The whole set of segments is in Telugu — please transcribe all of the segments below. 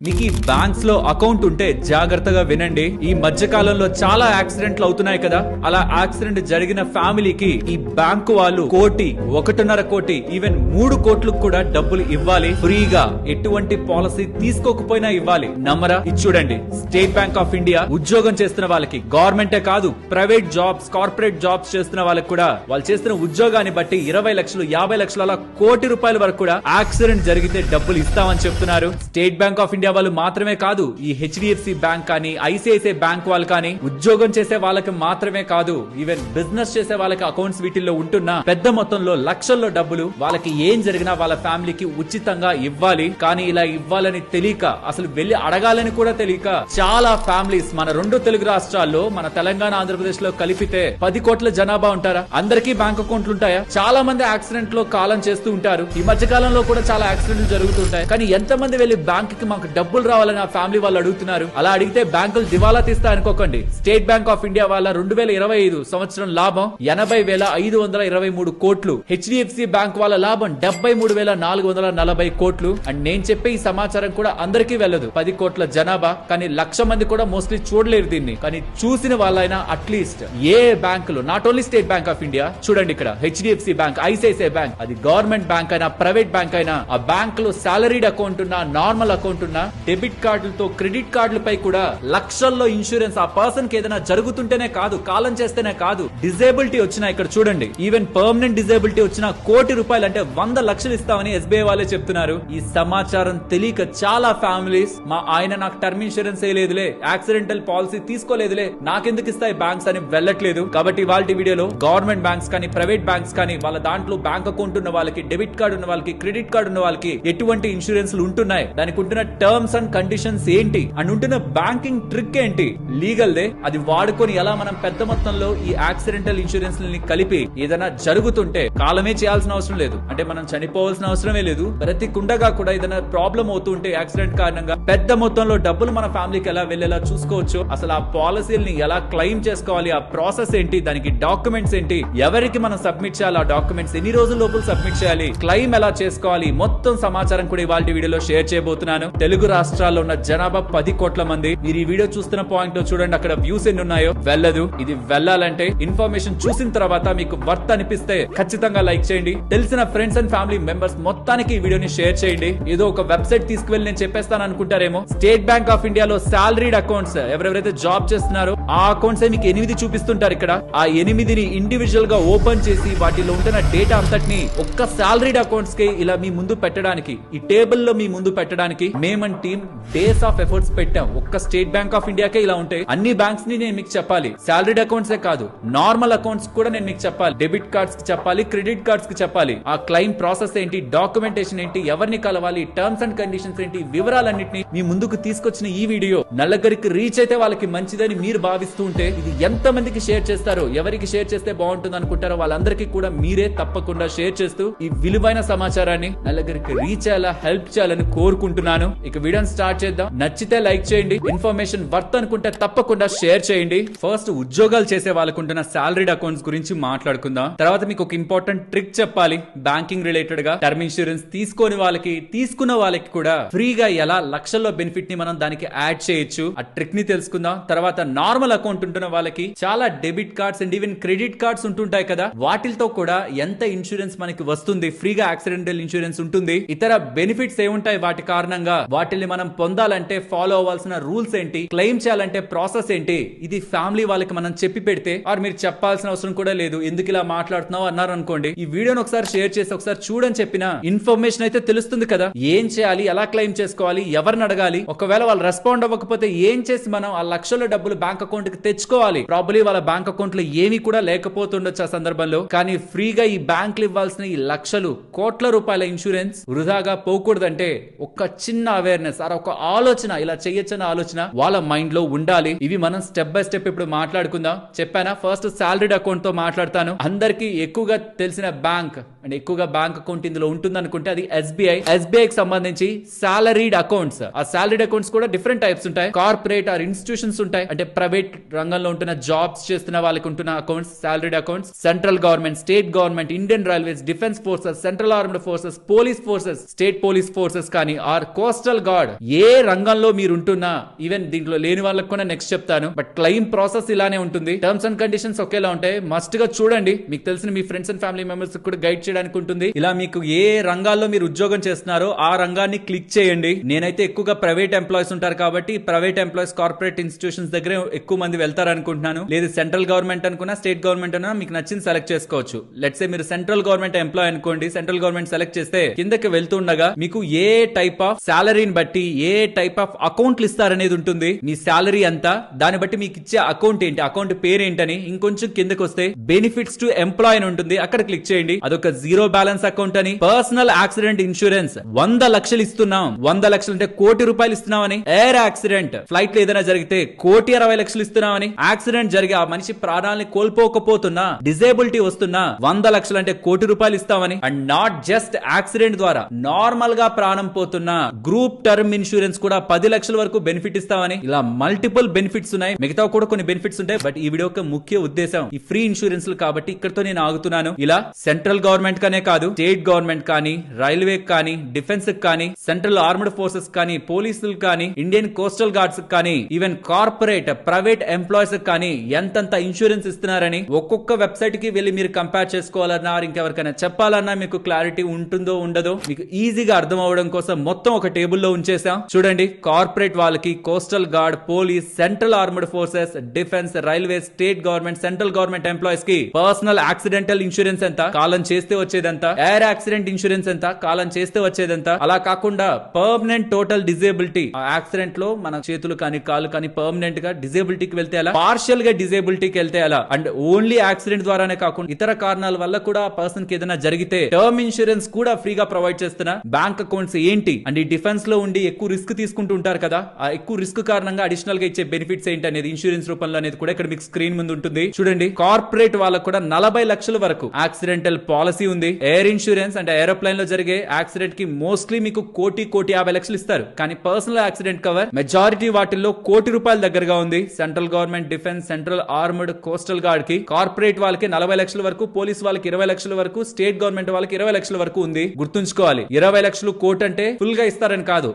మీకు ఈ బ్యాంక్స్ లో అకౌంట్ ఉంటే జాగ్రత్తగా వినండి. ఈ మధ్య కాలంలో చాలా యాక్సిడెంట్లు అవుతున్నాయి కదా. అలా యాక్సిడెంట్ జరిగిన ఫ్యామిలీకి ఈ బ్యాంకు వాళ్ళు 1.5 కోటి ఈవెన్ 3 కోట్లకు కూడా డబ్బులు ఇవ్వాలి ఫ్రీగా. ఎటువంటి పాలసీ తీసుకోకపోయినా ఇవ్వాలి. నమ్మరా? ఇది చూడండి. స్టేట్ బ్యాంక్ ఆఫ్ ఇండియా ఉద్యోగం చేస్తున్న వాళ్ళకి, గవర్నమెంటే కాదు ప్రైవేట్ జాబ్స్, కార్పొరేట్ జాబ్స్ చేస్తున్న వాళ్ళకి కూడా వాళ్ళు చేస్తున్న ఉద్యోగాన్ని బట్టి 20 లక్షలు, 50 లక్షలు, అలా ₹1,00,00,000 వరకు కూడా యాక్సిడెంట్ జరిగితే డబ్బులు ఇస్తామని చెప్తున్నారు. స్టేట్ బ్యాంక్ ఆఫ్ ఇండియా వాళ్ళు మాత్రమే కాదు, ఈ హెచ్డిఎఫ్సి బ్యాంక్ కానీ, ఐసిఐసిఐ బ్యాంక్ వాళ్ళు కానీ, ఉద్యోగం చేసే వాళ్ళకి మాత్రమే కాదు, ఈవెన్ బిజినెస్ చేసే వాళ్ళకి అకౌంట్స్ వీటిల్లో ఉంటున్న పెద్ద మొత్తంలో లక్షల్లో డబ్బులు వాళ్ళకి ఏం జరిగినా వాళ్ళ ఫ్యామిలీకి ఉచితంగా ఇవ్వాలి. కానీ ఇలా ఇవ్వాలని తెలియక, అసలు వెళ్లి అడగాలని కూడా తెలియక చాలా ఫ్యామిలీస్ మన 2 తెలుగు రాష్ట్రాల్లో, మన తెలంగాణ, ఆంధ్రప్రదేశ్ లో కలిపితే 10 కోట్ల జనాభా ఉంటారా? అందరికీ బ్యాంక్ అకౌంట్లు ఉంటాయా? చాలా మంది యాక్సిడెంట్ లో కాలం చేస్తూ ఉంటారు. ఈ మధ్య కాలంలో కూడా చాలా యాక్సిడెంట్లు జరుగుతుంటాయి. కానీ ఎంతమంది వెళ్లి బ్యాంక్ కి మాకు డబ్బులు రావాలని ఆ ఫ్యామిలీ వాళ్ళు అడుగుతున్నారు. అలా అడిగితే బ్యాంకులు దివాలా తీస్తా అనుకోకండి. స్టేట్ బ్యాంక్ ఆఫ్ ఇండియా వాళ్ళ 2025 సంవత్సరం లాభం 80,523 కోట్లు, హెచ్డిఎఫ్సి బ్యాంక్ వాళ్ళ లాభం 73,440 కోట్లు. అండ్ నేను చెప్పే ఈ సమాచారం కూడా అందరికీ వెళ్ళదు. 10 కోట్ల జనాభా, కానీ 1,00,000 మంది కూడా మోస్ట్లీ చూడలేరు దీన్ని. కానీ చూసిన వాళ్ళైనా అట్లీస్ట్ ఏ బ్యాంకులు, not only state bank of India, చూడండి ఇక్కడ హెచ్డిఎఫ్సి బ్యాంక్, ఐసిఐసిఐ బ్యాంక్, అది గవర్నమెంట్ బ్యాంక్ అయినా ప్రైవేట్ బ్యాంక్ అయినా, ఆ బ్యాంక్ లో సాలరీడ్ అకౌంట్ ఉన్నా, నార్మల్ అకౌంట్ ఉన్నా, డెబిట్ కార్డులతో, క్రెడిట్ కార్డులపై కూడా లక్షల్లో ఇన్సూరెన్స్. ఆ పర్సన్ కి ఏదైనా జరుగుతుంటేనే కాదు, కాలం చేస్తేనే కాదు, డిజేబిలిటీ వచ్చినా, ఇక్కడ చూడండి, ఈవెన్ పర్మనెంట్ డిజేబిలిటీ వచ్చినా ₹1,00,00,000 అంటే 100 లక్షలు ఇస్తామని ఎస్బీఐ వాళ్ళే చెప్తున్నారు. ఈ సమాచారం తెలియక చాలా ఫ్యామిలీస్, మా ఆయన నాకు టర్మ్ ఇన్సూరెన్స్ లేదులే, యాక్సిడెంటల్ పాలసీ తీసుకోలేదులే, నాకెందుకు ఇస్తాయి బ్యాంక్స్ అని వెళ్ళట్లేదు. కాబట్టి వాళ్ళ వీడియోలో గవర్నమెంట్ బ్యాంక్స్ కానీ, ప్రైవేట్ బ్యాంక్స్ కానీ, వాళ్ళ దాంట్లో బ్యాంక్ అకౌంట్ ఉన్న వాళ్ళకి, డెబిట్ కార్డు ఉన్న వాళ్ళకి, క్రెడిట్ కార్డు ఉన్న వాళ్ళకి ఎటువంటి ఇన్సూరెన్స్లు ఉంటున్నాయి, దానికి ఉంటున్న టర్మ్స్ అండ్ కండిషన్స్ ఏంటి, అండ్ ఉంటున్న బ్యాంకింగ్ ట్రిక్ ఏంటి, లీగల్ దే, అది వాడుకొని ఎలా మనం పెద్ద మొత్తంలో ఈ యాక్సిడెంటల్ ఇన్సూరెన్స్ కలిపి ఏదైనా జరుగుతుంటే కాలమే చేయాల్సిన అవసరం లేదు. అంటే మనం చనిపోవాల్సిన అవసరమే లేదు. ప్రతి కుండగా కూడా ఏదైనా ప్రాబ్లం అవుతుంటే యాక్సిడెంట్ కారణంగా పెద్ద మొత్తంలో డబ్బులు మన ఫ్యామిలీకి ఎలా వెళ్ళేలా చూసుకోవచ్చు. అసలు ఆ పాలసీని ఎలా క్లెయిమ్ చేసుకోవాలి, ఆ ప్రాసెస్ ఏంటి, దానికి డాక్యుమెంట్స్ ఏంటి, ఎవరికి మనం సబ్మిట్ చేయాలి, ఆ డాక్యుమెంట్స్ ఎన్ని రోజుల లోపల సబ్మిట్ చేయాలి, క్లెయిమ్ ఎలా చేసుకోవాలి, మొత్తం సమాచారం కూడా ఇవాళ వీడియోలో షేర్ చేయబోతున్నాను. తెలుగు రాష్ట్రాల్లో ఉన్న జనాభా 10 కోట్ల మంది. మీరు ఈ వీడియో చూస్తున్న పాయింట్ లో చూడండి, అక్కడ వ్యూస్ ఎన్ని ఉన్నాయో. వెళ్ళదు. ఇది వెళ్ళాలంటే ఇన్ఫర్మేషన్ చూసిన తర్వాత మీకు వర్త్ అనిపిస్తే ఖచ్చితంగా లైక్ చేయండి. తెలిసిన ఫ్రెండ్స్ అండ్ ఫ్యామిలీ మెంబర్స్ మొత్తానికి ఈ వీడియోని షేర్ చేయండి. ఏదో ఒక వెబ్సైట్ తీసుకువెళ్ళి నేను చెప్పేస్తాను అనుకుంటారేమో. స్టేట్ బ్యాంక్ ఆఫ్ ఇండియాలో సాలరీడ్ అకౌంట్స్, ఎవరెవరైతే జాబ్ చేస్తున్నారో ఆ అకౌంట్స్ మీకు 8 చూపిస్తుంటారు ఇక్కడ. ఆ 8ని ఇండివిజువల్ గా ఓపెన్ చేసి వాటిలో ఉంటున్న డేటా అంతటిని ఒక్క సాలరీడ్ అకౌంట్స్ కి ఇలా మీ ముందు పెట్టడానికి, ఈ టేబుల్ లో మీ ముందు పెట్టడానికి mammon team days of efforts పెట్టాం. ఒక్క స్టేట్ బ్యాంక్ ఆఫ్ ఇండియాకే ఇలా ఉంటాయి. అన్ని బ్యాంక్స్ ని నేను మీకు చెప్పాలి. సాలరీడ్ అకౌంట్స్ కాదు, నార్మల్ అకౌంట్స్ కూడా నేను మీకు చెప్పాలి. డెబిట్ కార్డ్స్ కి చెప్పాలి, క్రెడిట్ కార్డ్స్ కి చెప్పాలి. ఆ క్లెయిమ్ ప్రాసెస్ ఏంటి, డాక్యుమెంటేషన్ ఏంటి, ఎవరిని కలవాలి, టర్మ్స్ అండ్ కండిషన్స్ ఏంటి, వివరాలన్నింటినీ మీ ముందుకు తీసుకొచ్చిన ఈ వీడియో నలుగురికి రీచ్ అయితే వాళ్ళకి మంచిదని మీరు భావిస్తూ ఉంటే, ఇది ఎంత మందికి షేర్ చేస్తారో, ఎవరికి షేర్ చేస్తే బాగుంటుంది అనుకుంటారో వాళ్ళందరికీ కూడా మీరే తప్పకుండా షేర్ చేస్తూ ఈ విలువైన సమాచారాన్ని నలుగురికి రీచ్ అయ్యేలా హెల్ప్ చేయాలని కోరుకుంటున్నాను. ఇక వీడియోని స్టార్ట్ చేద్దాం. నచ్చితే లైక్ చేయండి, ఇన్ఫర్మేషన్ వర్త్ అనుకుంటే తప్పకుండా షేర్ చేయండి. ఫస్ట్ ఉద్యోగాలు చేసే వాళ్ళకుంటున్న సాలరీడ్ అకౌంట్స్ గురించి మాట్లాడుకుందాం. తర్వాత మీకు ఒక ఇంపార్టెంట్ ట్రిక్ చెప్పాలి బ్యాంకింగ్ రిలేటెడ్ గా. టర్మ్ ఇన్సూరెన్స్ తీసుకోని వాళ్ళకి, తీసుకున్న వాళ్ళకి కూడా ఫ్రీగా ఎలా లక్షల్లో బెనిఫిట్ ని మనం దానికి యాడ్ చేయొచ్చు, ఆ ట్రిక్ ని తెలుసుకుందాం. తర్వాత నార్మల్ అకౌంట్ ఉంటున్న వాళ్ళకి చాలా debit cards and even credit cards ఉంటుంటాయి కదా, వాటితో కూడా ఎంత ఇన్సూరెన్స్ మనకి వస్తుంది, ఫ్రీగా యాక్సిడెంటల్ ఇన్సూరెన్స్ ఉంటుంది, ఇతర బెనిఫిట్స్ ఏముంటాయి వాటి కారణంగా, వాటిని మనం పొందాలంటే ఫాలో అవ్వాల్సిన రూల్స్ ఏంటి, క్లెయిమ్ చేయాలంటే ప్రాసెస్ ఏంటి, ఇది ఫ్యామిలీ వాళ్ళకి మనం చెప్పి పెడితే, ఆర్ మీరు చెప్పాల్సిన అవసరం కూడా లేదు, ఎందుకు ఇలా మాట్లాడుతున్నావు అన్నారు అనుకోండి, ఈ వీడియోని ఒకసారి షేర్ చేసి ఒకసారి చూడని చెప్పిన ఇన్ఫర్మేషన్ అయితే తెలుస్తుంది కదా. ఏం చేయాలి, ఎలా క్లెయిమ్ చేసుకోవాలి, ఎవరిని అడగాలి, ఒకవేళ వాళ్ళు రెస్పాండ్ అవ్వకపోతే ఏం చేసి మనం ఆ లక్షల డబ్బులు బ్యాంక్ అకౌంట్ కి తెచ్చుకోవాలి. ప్రాబ్లీ వాళ్ళ బ్యాంక్ అకౌంట్ లో ఏమీ కూడా లేకపోతుండొచ్చు ఆ సందర్భంలో. కానీ ఫ్రీగా ఈ బ్యాంకులు ఇవ్వాల్సిన ఈ లక్షలు, కోట్ల రూపాయల ఇన్సూరెన్స్ వృధాగా పోకూడదంటే ఒక చిన్న అవేర్నెస్, ఒక ఆలోచన, ఇలా చేయొచ్చన్న ఆలోచన వాళ్ళ మైండ్ లో ఉండాలి. ఇవి మనం స్టెప్ బై స్టెప్ ఇప్పుడు మాట్లాడుకుందాం. చెప్పానా, ఫస్ట్ సాలరీడ్ అకౌంట్ తో మాట్లాడతాను. అందరికి ఎక్కువగా తెలిసిన బ్యాంక్ అండ్ ఎక్కువగా బ్యాంక్ అకౌంట్ ఇందులో ఉంటుంది అనుకుంటే అది ఎస్బీఐ. ఎస్బీఐకి సంబంధించి సాలరీడ్ అకౌంట్స్, ఆ సాలరీడ్ అకౌంట్స్ కూడా డిఫరెంట్ టైప్స్ ఉంటాయి. కార్పొరేట్ ఆర్ ఇన్స్టిట్యూషన్స్ ఉంటాయి, అంటే ప్రైవేట్ రంగంలో ఉంటున్న జాబ్స్ చేస్తున్న వాళ్ళకి ఉంటున్న accounts, salaried accounts. Central government, state government, Indian railways, defence forces, central armed forces, police forces, state police forces కానీ, ఆర్ కోస్టల్ గాడ్ ఏ రంగంలో మీరు ఉంటున్నా, ఈవెన్ దీంట్లో లేని వాళ్ళకి కూడా నెక్స్ట్ చెప్తాను, బట్ క్లెయిమ్ ప్రాసెస్ ఇలానే ఉంటుంది. టర్మ్స్ అండ్ కండిషన్స్ ఒకేలా ఉంటాయి. మస్ట్ గా చూడండి. మీకు తెలిసిన మీ ఫ్రెండ్స్ అండ్ ఫ్యామిలీ మెంబర్స్ కూడా గైడ్ చేయడానికి ఉంటుంది. ఇలా మీకు ఏ రంగాల్లో మీరు ఉద్యోగం చేస్తున్నారో ఆ రంగాన్ని క్లిక్ చేయండి. నేనైతే ఎక్కువగా ప్రైవేట్ ఎంప్లాయీస్ ఉంటారు కాబట్టి ప్రైవేట్ ఎంప్లాయీస్ కార్పొరేట్ ఇన్స్టిట్యూషన్స్ దగ్గర ఎక్కువ మంది వెళ్తారు అనుకుంటున్నాను. లేదు సెంట్రల్ గవర్నమెంట్ అనుకున్నా, స్టేట్ గవర్నమెంట్ అన్నా మీకు నచ్చింది సెలెక్ట్ చేసుకోవచ్చు. లెట్స్ సే మీరు సెంట్రల్ గవర్నమెంట్ ఎంప్లాయ్ అనుకోండి. సెంట్రల్ గవర్నమెంట్ సెలెక్ట్ చేస్తే కిందకి వెళ్తుండగా మీకు ఏ టైప్ ఆఫ్ సాలరీని బట్టి ఏ టైప్ ఆఫ్ అకౌంట్లు ఇస్తారనేది ఉంటుంది. మీ సాలరీ ఎంత, దాన్ని బట్టి మీకు ఇచ్చే అకౌంట్ ఏంటి, అకౌంట్ పేరు ఏంటని. ఇంకొంచెం కిందకి వస్తే బెనిఫిట్స్ టు ఎంప్లాయ్ అని ఉంటుంది. అక్కడ క్లిక్ చేయండి. అదొక జీరో బ్యాలెన్స్ అకౌంట్ అని. పర్సనల్ యాక్సిడెంట్ ఇన్సూరెన్స్ 100 లక్షలు ఇస్తున్నాం. 100 లక్షలు అంటే ₹1,00,00,000 ఇస్తున్నామని. ఎయిర్ యాక్సిడెంట్ ఫ్లైట్ లో ఏదైనా జరిగితే ₹1,60,00,000 ఇస్తున్నామని. యాక్సిడెంట్ జరిగి ఆ మనిషి ప్రాణాలని కోల్పోకపోతున్నా, డిజేబిలిటీ వస్తున్నా 100 లక్షలు అంటే ₹1,00,00,000 ఇస్తామని. అండ్ నాట్ జస్ట్ యాక్సిడెంట్ ద్వారా నార్మల్ గా ప్రాణం పోతున్నా గ్రూప్ టర్మ్ ఇన్సూరెన్స్ కూడా 10 లక్షల వరకు బెనిఫిట్ ఇస్తామని. ఇలా మల్టిపుల్ బెనిఫిట్స్ ఉన్నాయి. మిగతా కూడా కొన్ని బెనిఫిట్స్ ఉంటాయి. బట్ ఈ వీడియో యొక్క ముఖ్య ఉద్దేశం ఈ ఫ్రీ ఇన్సూరెన్స్ కాబట్టి ఇక్కడతో నేను ఆగుతున్నాను. ఇలా సెంట్రల్ గవర్నమెంట్ కానే కాదు, స్టేట్ గవర్నమెంట్ కానీ, రైల్వే కానీ, డిఫెన్స్ కానీ, సెంట్రల్ ఆర్మ్డ్ ఫోర్సెస్ కానీ, పోలీసులు కానీ, ఇండియన్ కోస్టల్ గార్డ్స్ కానీ, ఈవెన్ కార్పొరేట్ ప్రైవేట్ ఎంప్లాయీస్ కానీ ఎంతంత ఇన్సూరెన్స్ ఇస్తున్నారని ఒక్కొక్క వెబ్సైట్ కి వెళ్ళి మీరు కంపేర్ చేసుకోవాలన్నా, ఇంకెవరికైనా చెప్పాలన్నా మీకు క్లారిటీ ఉంటుందో ఉండదో మీకు ఈజీగా అర్థం అవడం కోసం మొత్తం ఒక టేబుల్ లో ఉంచేసాం. చూడండి, కార్పొరేట్ వాళ్ళకి coastal gourd, police, central armed forces, defence, railway, state government, central government employees కి పర్సనల్ యాక్సిడెంటల్ ఇన్సూరెన్స్ ఎంత, కాలం చేస్తే వచ్చేదంత. ఎయిర్ యాక్సిడెంట్ ఇన్సూరెన్స్ ఎంత, కాలం చేస్తే వచ్చేదంత. అలా కాకుండా పర్మనెంట్ టోటల్ డిజేబిలిటీ, యాక్సిడెంట్ లో మన చేతులు కానీ కాళ్ళు కానీ పర్మనెంట్ గా డిజేబిలిటీకి వెళ్తే అలా, పార్షియల్ గా డిజేబిలిటీకి వెళ్తే అలా. అండ్ ఓన్లీ యాక్సిడెంట్ ద్వారానే కాకుండా ఇతర కారణాల వల్ల కూడా ఆ పర్సన్ కి ఏదైనా జరిగితే టర్మ్ ఇన్సూరెన్స్ కూడా ఫ్రీగా ప్రొవైడ్ చేస్తున్నా. బ్యాంక్ అకౌంట్స్ ఏంటి, అండ్ ఈ డిఫెన్స్ లో ఉండి ఎక్కువ రిస్క్ తీసుకుంటూ ఉంటారు కదా, ఆ ఎక్కువ రిస్క్ కారణంగా అడిషనల్ గా ఇచ్చే బెనిఫిట్స్ ఏంటి అనేది ఇన్సూరెన్స్ రూపంలో అనేది కూడా ఇక్కడ మీకు స్క్రీన్ ముందు ఉంటుంది. చూడండి, కార్పొరేట్ వాళ్ళకు కూడా 40 లక్షల వరకు యాక్సిడెంటల్ పాలసీ ఉంది. ఎయిర్ ఇన్సూరెన్స్ అంటే ఏరోప్లేన్ లో జరిగే యాక్సిడెంట్ కి మోస్ట్లీ మీకు ₹1,50,00,000 ఇస్తారు. కానీ పర్సనల్ యాక్సిడెంట్ కవర్ మెజారిటీ వాటిల్లో ₹1,00,00,000 దగ్గరగా ఉంది. Central government, defence, central armed, coastal gourd కి. కార్పొరేట్ వాళ్ళకి 40 లక్షల వరకు, పోలీస్ వాళ్ళకి 20 లక్షల వరకు, స్టేట్ గవర్నమెంట్ వాళ్ళకి 20 లక్షల వరకు ఉంది. గుర్తుంచుకోవాలి, 20 లక్షలు కోట్ అంటే ఫుల్ గా ఇస్తారని కాదు.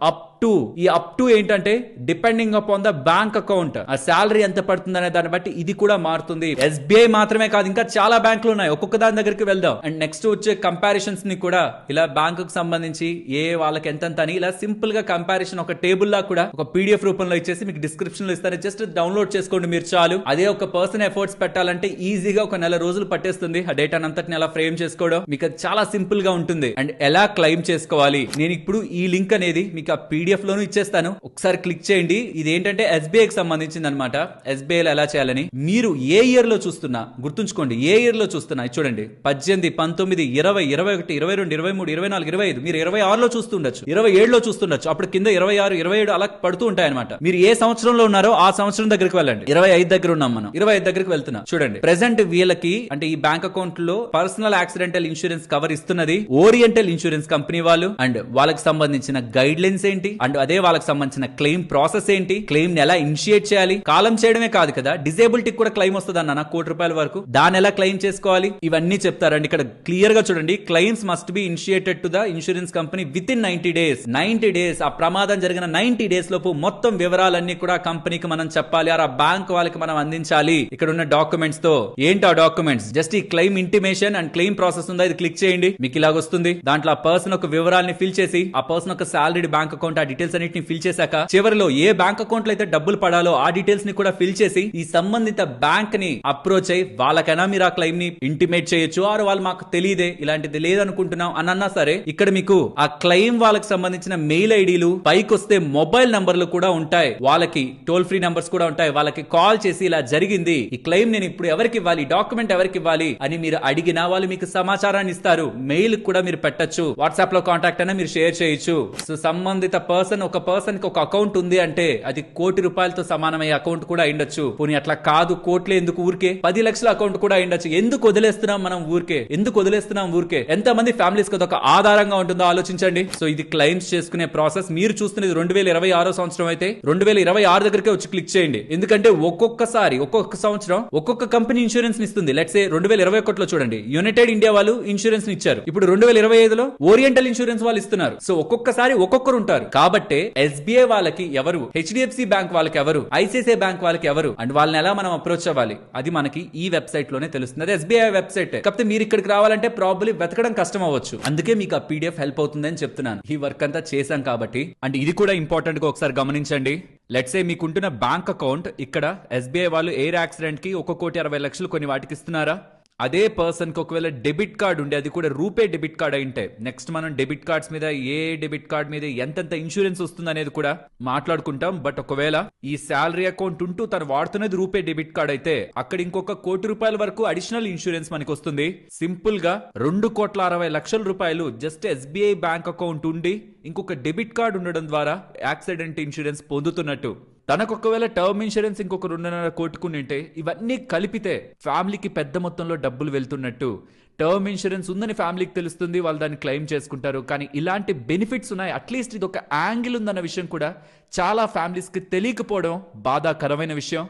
ఈ అప్ టు ఏంటంటే depending upon the bank account, ఆ సాలరీ ఎంత పడుతుంది అనే దాన్ని బట్టి ఇది కూడా మారుతుంది. ఎస్బీఐ మాత్రమే కాదు, ఇంకా చాలా బ్యాంకులు ఉన్నాయి. ఒక్కొక్క దాని దగ్గరికి వెళ్దాం. అండ్ నెక్స్ట్ వచ్చే కంపారిజన్స్ ని కూడా ఇలా బ్యాంక్ కు సంబంధించి ఏ వాళ్ళకి ఎంత అని ఇలా సింపుల్ గా కంపారిజన్ ఒక టేబుల్ లా కూడా ఒక పీడిఎఫ్ రూపంలో ఇచ్చేసి మీకు డిస్క్రిప్షన్ లో ఇస్తాను. జస్ట్ డౌన్లోడ్ చేసుకోండి మీరు చాలు. అదే ఒక పర్సన్ ఎఫర్ట్స్ పెట్టాలంటే ఈజీగా ఒక నెల రోజులు పట్టేస్తుంది. ఆ డేటా అంతటిని అలా ఫ్రేమ్ చేసుకోవడం మీకు చాలా సింపుల్ గా ఉంటుంది. అండ్ ఎలా క్లెయిమ్ చేసుకోవాలి, నేను ఇప్పుడు ఈ లింక్ అనేది మీకు ఆ పీడిఎఫ్ లోను ఇచ్చేస్తాను. ఒకసారి క్లిక్ చేయండి. ఇది ఏంటంటే ఎస్బీఐ కి సంబంధించింది అనమాట. ఎస్బీఐ ఎలా చేయాలని మీరు ఏ ఇయర్ లో చూస్తున్నా గుర్తుంచుకోండి. ఏ ఇయర్ లో చూస్తున్నా చూడండి, 18, 19, 20, 21, 22, 23, 24, 25, మీరు 26 లో చూస్తుండొచ్చు, 27 లో చూస్తుండొచ్చు. అప్పుడు కింద 26, 27 అలా పడుతూ ఉంటాయి అనమాట. మీరు ఏ సంవత్సరంలో ఉన్నారో ఆ సంవత్సరం దగ్గరికి వెళ్ళండి. 25 దగ్గర ఉన్నాం మనం, 25 దగ్గరికి వెళ్తున్నా. చూడండి, ప్రెసెంట్ వీళ్ళకి అంటే ఈ బ్యాంక్ అకౌంట్ లో పర్సనల్ యాక్సిడెంటల్ ఇన్సూరెన్స్ కవర్ ఇస్తున్నది ఓరియంటల్ ఇన్సూరెన్స్ కంపెనీ వాళ్ళు. అండ్ వాళ్ళకి సంబంధించిన గైడ్ లైన్స్ ఏంటి, అండ్ అదే వాళ్ళకి సంబంధించిన క్లెయిమ్ ప్రాసెస్ ఏంటి, క్లెయిమ్ ఎలా ఇనిషియేట్ చేయాలి, కాలం చేయడమే కాదు కదా, డిజేబిలిటీ కూడా క్లెయిమ్ వస్తుంది అన్న ₹1,00,00,000 వరకు, దాని ఎలా క్లెయిమ్ చేసుకోవాలి ఇవన్నీ చెప్తారండి. ఇక్కడ క్లియర్ గా చూడండి, claims must be initiated to the insurance company with in 90 days. 90 days, ఆ ప్రమాదం జరిగిన 90 days లోపు మొత్తం వివరాలన్నీ కూడా కంపెనీకి మనం చెప్పాలి, ఆ బ్యాంక్ వాళ్ళకి మనం అందించాలి. ఇక్కడ ఉన్న డాక్యుమెంట్స్ తో ఏంటి ఆ డాక్యుమెంట్స్, జస్ట్ ఈ claim intimation and claim process ఉందా, ఇది క్లిక్ చేయండి. మీకు ఇలాగ వస్తుంది. దాంట్లో ఆ పర్సన్ ఒక వివరాలని ఫిల్ చేసి, ఆ పర్సన్ ఒక సాలరీ బ్యాంక్ అకౌంట్, ఆ డీటెయిల్స్ అన్నిటిని ఫిల్ చేశాక చివరిలో ఏ బ్యాంక్ అకౌంట్ లో అయితే డబ్బులు పడాలో ఆ డీటెయిల్స్ ని కూడా ఫిల్ చేసి ఈ సంబంధిత బ్యాంక్ ని అప్రోచ్ అయ్యి వాళ్ళకైనా మీరు ఆ క్లెయిమ్ ని ఇంటిమేట్ చేయొచ్చు. ఆరు వాళ్ళు మాకు తెలియదే ఇలాంటిది లేదనుకుంటున్నాం అన్నా సరే ఇక్కడ మీకు ఆ క్లెయిమ్ వాళ్ళకి సంబంధించిన మెయిల్ ఐడీలు, పైకి వస్తే మొబైల్ నంబర్లు కూడా ఉంటాయి. వాళ్ళకి టోల్ ఫ్రీ నంబర్స్ కూడా ఉంటాయి. వాళ్ళకి కాల్ చేసి ఇలా జరిగింది, ఈ క్లెయిమ్ నేను ఇప్పుడు ఎవరికి ఇవ్వాలి, డాక్యుమెంట్ ఎవరికి ఇవ్వాలి అని మీరు అడిగినా వాళ్ళు మీకు సమాచారాన్ని ఇస్తారు. మెయిల్ కూడా మీరు పెట్టచ్చు, వాట్సాప్ లో కాంటాక్ట్ అయినా మీరు షేర్ చేయొచ్చు. సో సంబంధిత పర్సన్ ఒక పర్సన్ కి ఒక అకౌంట్ ఉంది అంటే అది ₹1,00,00,000 సమానమయ్యే అకౌంట్ కూడా అయిండొచ్చు. పోనీ అట్లా కాదు, కోట్లే ఎందుకు ఊరికే 10 లక్షల అకౌంట్ కూడా అయిండొచ్చు. ఎందుకు వదిలేస్తున్నాం మనం ఊరికే, ఎందుకు వదిలేస్తున్నాం ఊరికే? ఎంత మంది ఫ్యామిలీస్ కి ఒక ఆధారంగా ఉంటుందో ఆలోచించండి. సో ఇది క్లెయిమ్స్ చేసుకునే ప్రాసెస్. మీరు చూస్తున్నది 2026 సంవత్సరం అయితే 2026 దగ్గరకే వచ్చి క్లిక్ చేయండి. ఎందుకంటే ఒక్కొక్కసారి ఒక్కొక్క సంవత్సరం ఒక్కొక్క కంపెనీ ఇన్సూరెన్స్ ఇస్తుంది. లెట్స్ సే 2021లో చూడండి, యునైటెడ్ ఇండియా వాళ్ళు ఇన్సూరెన్స్ ఇచ్చారు. ఇప్పుడు 2025లో ఓరియంటల్ ఇన్సూరెన్స్ వాళ్ళు ఇస్తున్నారు. సో ఒక్కొక్కసారి ఒక్కొక్కరు ఉంటారు. కాబట్టే ఎస్బీఐ వాళ్ళకి ఎవరు, హెచ్డిఎఫ్సి బ్యాంక్ వాళ్ళకి ఎవరు, ఐసిఐసిఐ బ్యాంక్ వాళ్ళకి ఎవరు అండ్ వాళ్ళని ఎలా మనం అప్రోచ్ అవ్వాలి అది మనకి ఈ వెబ్సైట్ లోనే తెలుస్తుంది. అది ఎస్బీఐ వెబ్సైట్. కాకపోతే మీరు ఇక్కడికి రావాలంటే ప్రాబ్లీ వెతకడం కష్టం అవ్వచ్చు. అందుకే మీకు ఆ పీడిఎఫ్ హెల్ప్ అవుతుంది అని చెప్తున్నాను. ఈ వర్క్ అంతా చేశాం కాబట్టి. అండ్ ఇది కూడా ఇంపార్టెంట్ గా ఒకసారి గమనించండి. లెట్స్ సే మీకుంటున్న బ్యాంక్ అకౌంట్ ఇక్కడ ఎస్బీఐ వాళ్ళు ఎయిర్ యాక్సిడెంట్ కి 1,60,00,000 కొన్ని వాటికి ఇస్తున్నారా? అదే పర్సన్ కి ఒకవేళ డెబిట్ కార్డ్ ఉండే, అది కూడా రూపే డెబిట్ కార్డ్ అయింటే, నెక్స్ట్ మనం డెబిట్ కార్డ్స్ మీద ఏ డెబిట్ కార్డ్ మీద ఎంతెంత ఇన్సూరెన్స్ వస్తుంది అనేది కూడా మాట్లాడుకుంటాం. బట్ ఒకవేళ ఈ శాలరీ అకౌంట్ ఉంటూ తను వాడుతున్నది రూపే డెబిట్ కార్డ్ అయితే అక్కడ ఇంకొక ₹1,00,00,000 వరకు అడిషనల్ ఇన్సూరెన్స్ మనకి వస్తుంది. సింపుల్ గా ₹2,60,00,000 జస్ట్ ఎస్బీఐ బ్యాంక్ అకౌంట్ ఉండి ఇంకొక డెబిట్ కార్డ్ ఉండడం ద్వారా యాక్సిడెంట్ ఇన్సూరెన్స్ పొందుతున్నట్టు. తనకు ఒకవేళ టర్మ్ ఇన్సూరెన్స్ ఇంకొక 2.5 కోట్లు ఉంటే ఇవన్నీ కలిపితే ఫ్యామిలీకి పెద్ద మొత్తంలో డబ్బులు వెళ్తున్నట్టు. టర్మ్ ఇన్సూరెన్స్ ఉందని ఫ్యామిలీకి తెలుస్తుంది, వాళ్ళు దాన్ని క్లెయిమ్ చేసుకుంటారు. కానీ ఇలాంటి బెనిఫిట్స్ ఉన్నాయి, అట్లీస్ట్ ఇది ఒక యాంగిల్ ఉందన్న విషయం కూడా చాలా ఫ్యామిలీస్కి తెలియకపోవడం బాధాకరమైన విషయం.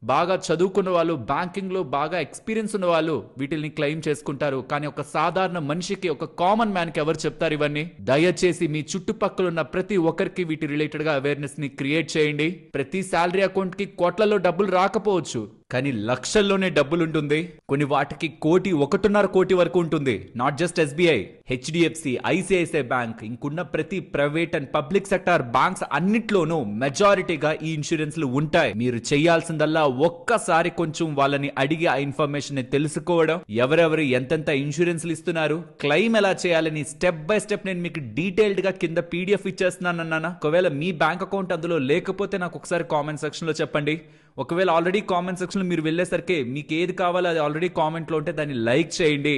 బాగా చదువుకున్న వాళ్ళు, బ్యాంకింగ్ లో బాగా ఎక్స్పీరియన్స్ ఉన్న వాళ్ళు వీటిని క్లెయిమ్ చేసుకుంటారు. కానీ ఒక సాధారణ మనిషికి, ఒక కామన్ మ్యాన్ కి ఎవరు చెప్తారు ఇవన్నీ? దయచేసి మీ చుట్టుపక్కల ఉన్న ప్రతి ఒక్కరికి వీటి రిలేటెడ్ గా అవేర్నెస్ ని క్రియేట్ చేయండి. ప్రతి శాలరీ అకౌంట్ కి కోట్లలో డబ్బులు రాకపోవచ్చు, కానీ లక్షల్లోనే డబ్బులు ఉంటుంది. కొన్ని వాటికి 1.5 కోటి వరకు ఉంటుంది. Not just SBI, HDFC, ICICI bank, ఇంకున్న ప్రతి private and public sector banks అన్నిట్లోనూ మెజారిటీగా ఈ ఇన్సూరెన్స్లు ఉంటాయి. మీరు చేయాల్సిందల్లా ఒక్కసారి కొంచెం వాళ్ళని అడిగి ఆ ఇన్ఫర్మేషన్ ని తెలుసుకోవడం, ఎవరెవరు ఎంతెంత ఇన్సూరెన్స్లు ఇస్తున్నారు, క్లెయిమ్ ఎలా చేయాలని స్టెప్ బై స్టెప్ నేను మీకు డీటెయిల్డ్ గా కింద పీడిఎఫ్ ఇచ్చేస్తున్నానన్నా. ఒకవేళ మీ బ్యాంక్ అకౌంట్ అందులో లేకపోతే నాకు ఒకసారి కామెంట్ సెక్షన్ లో చెప్పండి. ఒకవేళ ఆల్రెడీ కామెంట్ సెక్షన్ లో మీరు వెళ్ళేసరికి మీకు ఏది కావాలో అది ఆల్రెడీ కామెంట్ లో ఉంటే దాన్ని లైక్ చేయండి.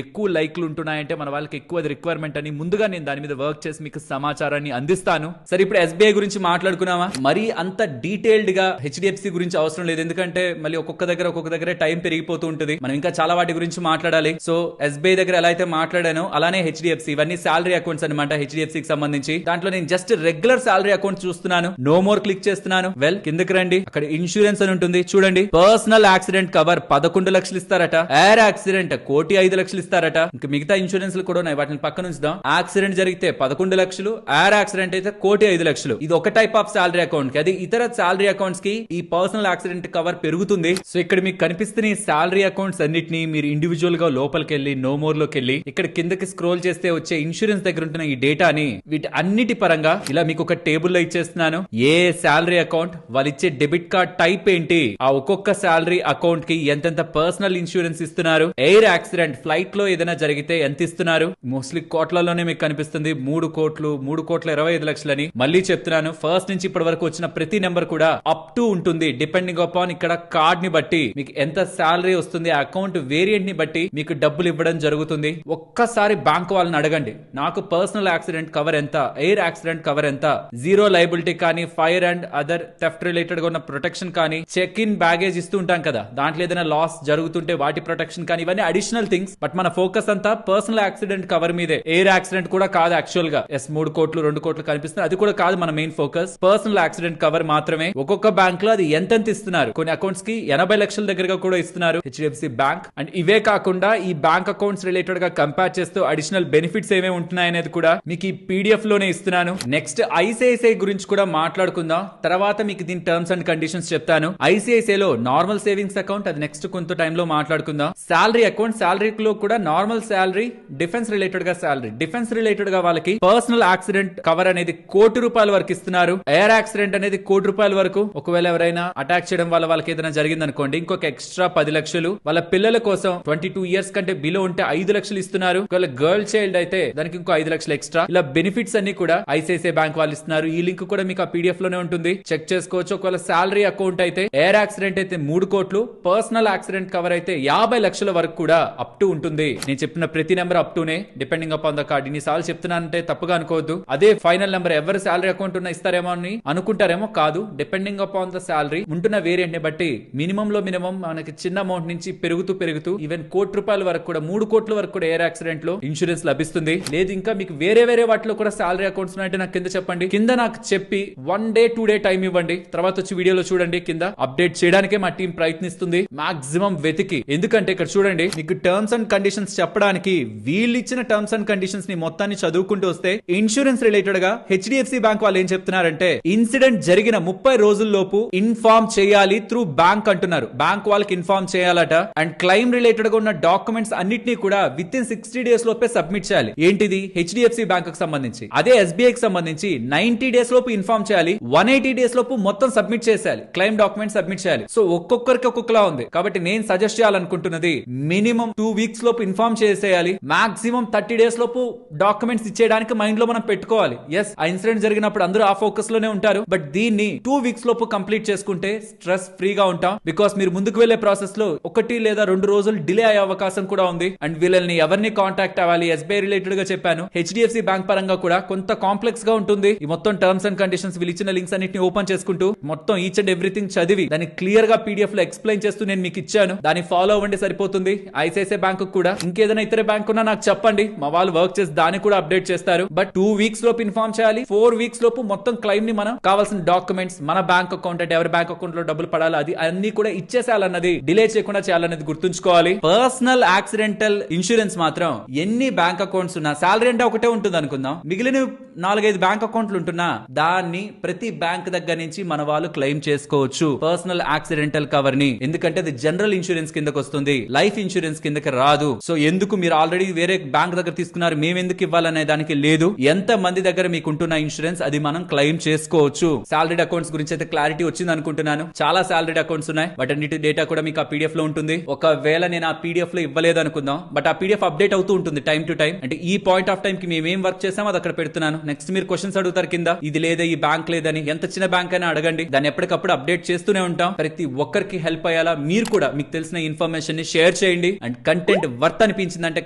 ఎక్కువ లైక్లు ఉంటున్నాయంటే మన వాళ్ళకి ఎక్కువ రిక్వైర్మెంట్ అని ముందుగా నేను దాని మీద వర్క్ చేసి మీకు సమాచారాన్ని అందిస్తాను. సరే, ఇప్పుడు ఎస్బీఐ గురించి మాట్లాడుకున్నామా? మరి అంత డీటెయిల్డ్ గా హెచ్డిఎఫ్సి గురించి అవసరం లేదు, ఎందుకంటే మళ్ళీ ఒక్కొక్క దగ్గర టైం పెరిగిపోతూ ఉంటుంది. మనం ఇంకా చాలా వాటి గురించి మాట్లాడాలి. సో ఎస్బీఐ దగ్గర ఎలా అయితే మాట్లాడానో అలానే హెచ్డిఎఫ్సి, ఇవన్నీ శాలరీ అకౌంట్స్ అనమాట. హెచ్డిఎఫ్సికి సంబంధించి దాంట్లో నేను జస్ట్ రెగ్యులర్ శాలరీ అకౌంట్ చూస్తున్నాను. నో మోర్ క్లిక్ చేస్తున్నాను. వెల్, కిందకి రండి. అక్కడ ఇన్సూరెన్స్ అని ఉంటుంది చూడండి. పర్సనల్ యాక్సిడెంట్ కవర్ 11 లక్షలు ఇస్తారట. ఎయిర్ యాక్సిడెంట్ 1,05,00,000 ఇస్తారట. ఇంకా మిగతా ఇన్సూరెన్స్లు కూడా ఉన్నాయి, వాటిని పక్కన ఉంచుదాం. యాక్సిడెంట్ జరిగితే 11 లక్షలు, ఎయిర్ యాక్సిడెంట్ అయితే 1,05,00,000. ఇది ఒక టైప్ ఆఫ్ శాలరీ అకౌంట్ కి. అది ఇతర శాలరీ అకౌంట్స్ కి ఈ పర్సనల్ యాక్సిడెంట్ కవర్ పెరుగుతుంది. సో ఇక్కడ మీకు కనిపిస్తున్న ఈ శాలరీ అకౌంట్స్ అన్నిటిని మీరు ఇండివిజువల్ గా లోపలికి వెళ్ళి నో మోర్ లోకి వెళ్ళి ఇక్కడ కిందకి స్క్రోల్ చేస్తే వచ్చే ఇన్సూరెన్స్ దగ్గర ఉంటున్న ఈ డేటాని వీటి అన్నిటి పరంగా ఇలా మీకు ఒక టేబుల్ లో ఇచ్చేస్తున్నాను. ఏ శాలరీ అకౌంట్, వాళ్ళు ఇచ్చే డెబిట్ కార్డ్ టైప్ ఏంటి, ఆ ఒక్కొక్క శాలరీ అకౌంట్ కి ఎంతెంత పర్సనల్ ఇన్సూరెన్స్ ఇస్తున్నారు, ఎయిర్ యాక్సిడెంట్ ఫ్లైట్ లో ఏదైనా జరిగితే ఎంత ఇస్తున్నారు. మోస్ట్లీ కోట్లలోనే మీకు కనిపిస్తుంది. 3,25,00,000 అని. మళ్ళీ చెప్తున్నాను, ఫస్ట్ నుంచి ఇప్పటి వరకు వచ్చిన ప్రతి నెంబర్ కూడా అప్ టు ఉంటుంది. డిపెండింగ్ అపాన్ ఇక్కడ కార్డ్ ని బట్టి మీకు ఎంత శాలరీ వస్తుంది, అకౌంట్ వేరియంట్ ని బట్టి మీకు డబ్బులు ఇవ్వడం జరుగుతుంది. ఒక్కసారి బ్యాంక్ వాళ్ళని అడగండి, నాకు పర్సనల్ యాక్సిడెంట్ కవర్ ఎంత, ఎయిర్ యాక్సిడెంట్ కవర్ ఎంత, జీరో లైబిలిటీ కానీ, fire and other theft related గా ఉన్న ప్రొటెక్షన్ కానీ, చెక్ ఇన్ బ్యాగేజ్ ఇస్తూ ఉంటాం కదా, దాంట్లో ఏదైనా లాస్ జరుగుతుంటే వాటి ప్రొటెక్షన్ కానీ, ఇవన్నీ అడిషనల్ థింగ్స్. బట్ మన ఫోకస్ అంతా పర్సనల్ యాక్సిడెంట్ కవర్ మీదే. ఎయిర్ యాక్సిడెంట్ కూడా కాదు యాక్చువల్ గా. 3 కోట్లు 2 కోట్లు కనిపిస్తుంది, అది కూడా కాదు మన main focus. Personal accident cover మాత్రమే. ఒక్కొక్క బ్యాంక్ లో అది ఎంతెంత ఇస్తున్నారు. కొన్ని అకౌంట్స్ కి 80 లక్షల దగ్గరగా కూడా ఇస్తున్నారు హెచ్డిఎఫ్సి బ్యాంక్. అండ్ ఇవే కాకుండా ఈ బ్యాంక్ అకౌంట్స్ రిలేటెడ్ గా కంపేర్ చేస్తూ అడిషనల్ బెనిఫిట్స్ ఏమేమి ఉంటున్నాయనేది కూడా మీకు ఈ పీడిఎఫ్ లోనే ఇస్తున్నాను. నెక్స్ట్ ఐసిఐసిఐ గురించి కూడా మాట్లాడుకుందాం. తర్వాత మీకు దీని టర్మ్స్ అండ్ కండిషన్స్ చెప్తాను. ఐసిఐసిఐ లో నార్మల్ సేవింగ్స్ అకౌంట్, అది నెక్స్ట్ కొంత టైంలో మాట్లాడుకుందాం. శాలరీ అకౌంట్, శాలరీ లో కూడా నార్మల్ శాలరీ, డిఫెన్స్ రిలేటెడ్ గా శాలరీ. డిఫెన్స్ రిలేటెడ్ గా వాళ్ళకి పర్సనల్ యాక్సిడెంట్ కవర్ అనేది ₹1,00,00,000 వరకు ఇస్తున్నారు. ఎయిర్ యాక్సిడెంట్ అనేది ₹1,00,00,000 వరకు. ఒకవేళ ఎవరైనా అటాక్ చేయడం వల్ల వాళ్ళకి ఏదైనా జరిగింది అనుకోండి, ఇంకొక ఎక్స్ట్రా 10 లక్షలు. వాళ్ళ పిల్లల కోసం 22 ఇయర్స్ కంటే బిలో ఉంటే 5 లక్షలు ఇస్తున్నారు. ఒకవేళ గర్ల్ చైల్డ్ అయితే దానికి ఇంకో 5 లక్షలు ఎక్స్ట్రా. ఇలా బెనిఫిట్స్ అన్ని కూడా ఐసిఐసిఐ బ్యాంక్ వాళ్ళు ఇస్తున్నారు. ఈ లింక్ కూడా మీకు ఆ పీడిఎఫ్ లోనే ఉంటుంది, చెక్ చేసుకోవచ్చు. ఒకవేళ శాలరీ అకౌంట్ అయితే, ఎయిర్ యాక్సిడెంట్ అయితే 3 కోట్లు, పర్సనల్ యాక్సిడెంట్ కవర్ అయితే 50 లక్షల వరకు కూడా అప్ టు ఉంటుంది. నేను చెప్పిన ప్రతి నెంబర్ అప్ టునే, డిపెండింగ్ అపాన్ ద కార్డ్. ఇన్ని సార్లు చెప్తున్నానంటే తప్పుగా అనుకోవద్దు. అదే ఫైనల్ నెంబర్ ఎవరు శాలరీ అకౌంట్ ఉన్న ఇస్తారేమో అని అనుకుంటారేమో, కాదు. డిపెండింగ్ అపాన్ ద శాలరీ ఉంటున్న వేరియంట్ ని బట్టి మినిమం లో మినిమం మనకి చిన్న అమౌంట్ నుంచి పెరుగుతూ ఈవెన్ ₹1,00,00,000 వరకు కూడా, 3 కోట్ల వరకు కూడా ఎయిర్ యాక్సిడెంట్ లో ఇన్సూరెన్స్ లభిస్తుంది. లేదు ఇంకా మీకు వేరే వాటిలో కూడా శాలరీ అకౌంట్స్ ఉన్నాయంటే నాకు కింద చెప్పండి. కింద నాకు చెప్పి 1 డే 2 డే టైం ఇవ్వండి. తర్వాత వచ్చి వీడియోలో చూడండి, కింద అప్డేట్ చేయడానికే మా టీం ప్రయత్నిస్తుంది మాక్సిమం వెతికి. ఎందుకంటే ఇక్కడ చూడండి, మీకు టర్మ్స్ అండ్ కండిషన్స్ చెప్పడానికి వీళ్ళు ఇచ్చిన టర్మ్స్ అండ్ కండిషన్స్ ని మొత్తాన్ని చదువుకుంటూ వస్తే ఇన్సూరెన్స్ రిలేటెడ్ గా హెచ్డిఎఫ్సి బ్యాంక్ వాళ్ళు ఏం చెప్తున్నారంటే ఇన్సిడెంట్ జరిగిన 30 రోజుల్లోపు ఇన్ఫార్మ్ చేయాలి త్రూ బ్యాంక్ అంటున్నారు. బ్యాంక్ వాళ్ళకి ఇన్ఫార్మ్ చేయాలట. అండ్ క్లైమ్ రిలేటెడ్ గా ఉన్న డాక్యుమెంట్స్ అన్నిటినీ కూడా విత్ ఇన్ 60 డేస్ లోపే సబ్మిట్ చేయాలి. ఏంటిది? హెచ్డిఎఫ్సి బ్యాంక్ కి సంబంధించి. అదే ఎస్బీఐ కి సంబంధించి 90 డేస్ లోపు ఇన్ఫార్మ్ చేయాలి, 180 డేస్ లోపు మొత్తం సబ్మిట్ చేసేయాలి, క్లైమ్ డాక్యుమెంట్ సబ్మిట్ చేయాలి. సో ఒక్కొక్కరికి ఒక్కొక్కలా ఉంది. కాబట్టి నేను సజెస్ట్ చేయాలనుకుంటున్నది మినిమం 2 వీక్స్ లోపు ఇన్ఫార్మ్ చేసేయాలి, మాక్సిమం 30 డేస్ లోపు డాక్యుమెంట్స్ ఇచ్చేయడానికి మైండ్ లో మనం పెట్టుకోవాలి. ఎస్, ఆ ఇన్సిడెంట్ జరిగినప్పుడు అందరూ ఆ ఫోకస్ లోనే ఉంటారు. బట్ దీన్ని 2 వీక్స్ లోపు కంప్లీట్ చేసుకుంటే స్ట్రెస్ ఫ్రీగా ఉంటాం. బికాస్ మీరు ముందుకు వెళ్లే ప్రాసెస్ లో 1 లేదా 2 రోజులు డిలే అయ్యే అవకాశం కూడా ఉంది. అండ్ వీళ్ళని ఎవరిని కాంటాక్ట్ అవ్వాలి, ఎస్బీఐ రిలేటెడ్ గా చెప్పాను, హెచ్డిఎఫ్సి బ్యాంక్ పరంగా కూడా కొంత కాంప్లెక్స్ గా ఉంటుంది. ఈ మొత్తం టర్మ్స్ అండ్ కండిషన్స్ వీళ్ళు ఇచ్చిన లింక్స్ అన్నిటిని ఓపెన్ చేసుకుంటూ మొత్తం ఈచ్ అండ్ ఎవ్రీథింగ్ చదివి దాన్ని క్లియర్ గా పీడిఎఫ్ లో ఎక్స్ప్లెయిన్ చేస్తూ నేను మీకు ఇచ్చాను. దాన్ని ఫాలో అవ్వండి, సరిపోతుంది. ఐసిఐసిఐ బ్యాంక్ కూడా ఇంకేదైనా ఇతర బ్యాంక్ ఉన్నా నాకు చెప్పండి, మా వాళ్ళు వర్క్ చేసి దాన్ని కూడా అప్డేట్ చేస్తారు. బట్ 2 వీక్స్ లోపు ఇన్ఫార్మ్ చేయాలి, 4 వీక్స్ లోపు మొత్తం క్లైమ్ ని మనం కావాల్సిన డాక్యుమెంట్స్, మన బ్యాంక్ అకౌంట్ అంటే ఎవరి బ్యాంక్ అకౌంట్ లో డబ్బులు పడాలి అది అన్ని కూడా ఇచ్చేసేయాలన్నది, డిలే చేయకుండా చేయాలన్నది గుర్తుంచుకోవాలి. పర్సనల్ యాక్సిడెంటల్ ఇన్సూరెన్స్ మాత్రం ఎన్ని బ్యాంక్ అకౌంట్స్ ఉన్నా, సాలరీ అంటే ఒకటే ఉంటుంది అనుకుందాం, మిగిలిన 4-5 బ్యాంక్ అకౌంట్లు ఉంటున్నా దాన్ని ప్రతి బ్యాంక్ దగ్గర నుంచి మన వాళ్ళు క్లెయిమ్ చేసుకోవచ్చు పర్సనల్ యాక్సిడెంటల్ కవర్ ని. ఎందుకంటే అది జనరల్ ఇన్సూరెన్స్ కిందకి వస్తుంది, లైఫ్ ఇన్సూరెన్స్ కిందకి రాదు. సో ఎందుకు మీరు ఆల్రెడీ వేరే బ్యాంక్ దగ్గర తీసుకున్నారు, మేము ఎందుకు ఇవ్వాలనే దానికి లేదు. ఎంత మంది దగ్గర మీకు ఉంటున్న ఇన్సూరెన్స్ అది మనం క్లెయిమ్ చేసుకోవచ్చు. సాలరీడ్ అకౌంట్స్ గురించి అయితే క్లారిటీ వచ్చింది అనుకుంటున్నాను. చాలా సాలరీడ్ అకౌంట్స్ ఉన్నాయి, వాటన్నిటి డేటా కూడా మీకు ఆ పీడిఎఫ్ లో ఉంటుంది. ఒకవేళ నేను ఆ పీడిఎఫ్ లో ఇవ్వలేదు అనుకుందాం, బట్ ఆ పీడిఎఫ్ అప్డేట్ అవుతూ ఉంటుంది టైం టు టైం. అంటే ఈ పాయింట్ ఆఫ్ టైం కి మేము ఏం వర్క్ చేసామో అది అక్కడ పెడుతున్నాను. నెక్స్ట్ మీరు క్వశ్చన్స్ అడుగుతారు కింద, ఇది లేదా ఈ బ్యాంక్ లేదని. ఎంత చిన్న బ్యాంక్ అయినా అడగండి, దాన్ని ఎప్పటికప్పుడు అప్డేట్ చేస్తూనే ఉంటాం. ప్రతి ఒక్కరికి హెల్ప్ అయ్యేలా మీరు కూడా మీకు తెలిసిన ఇన్ఫర్మేషన్ ని షేర్ చేయండి. అండ్ కంటెంట్ వర్త్ అనిపించిందంటే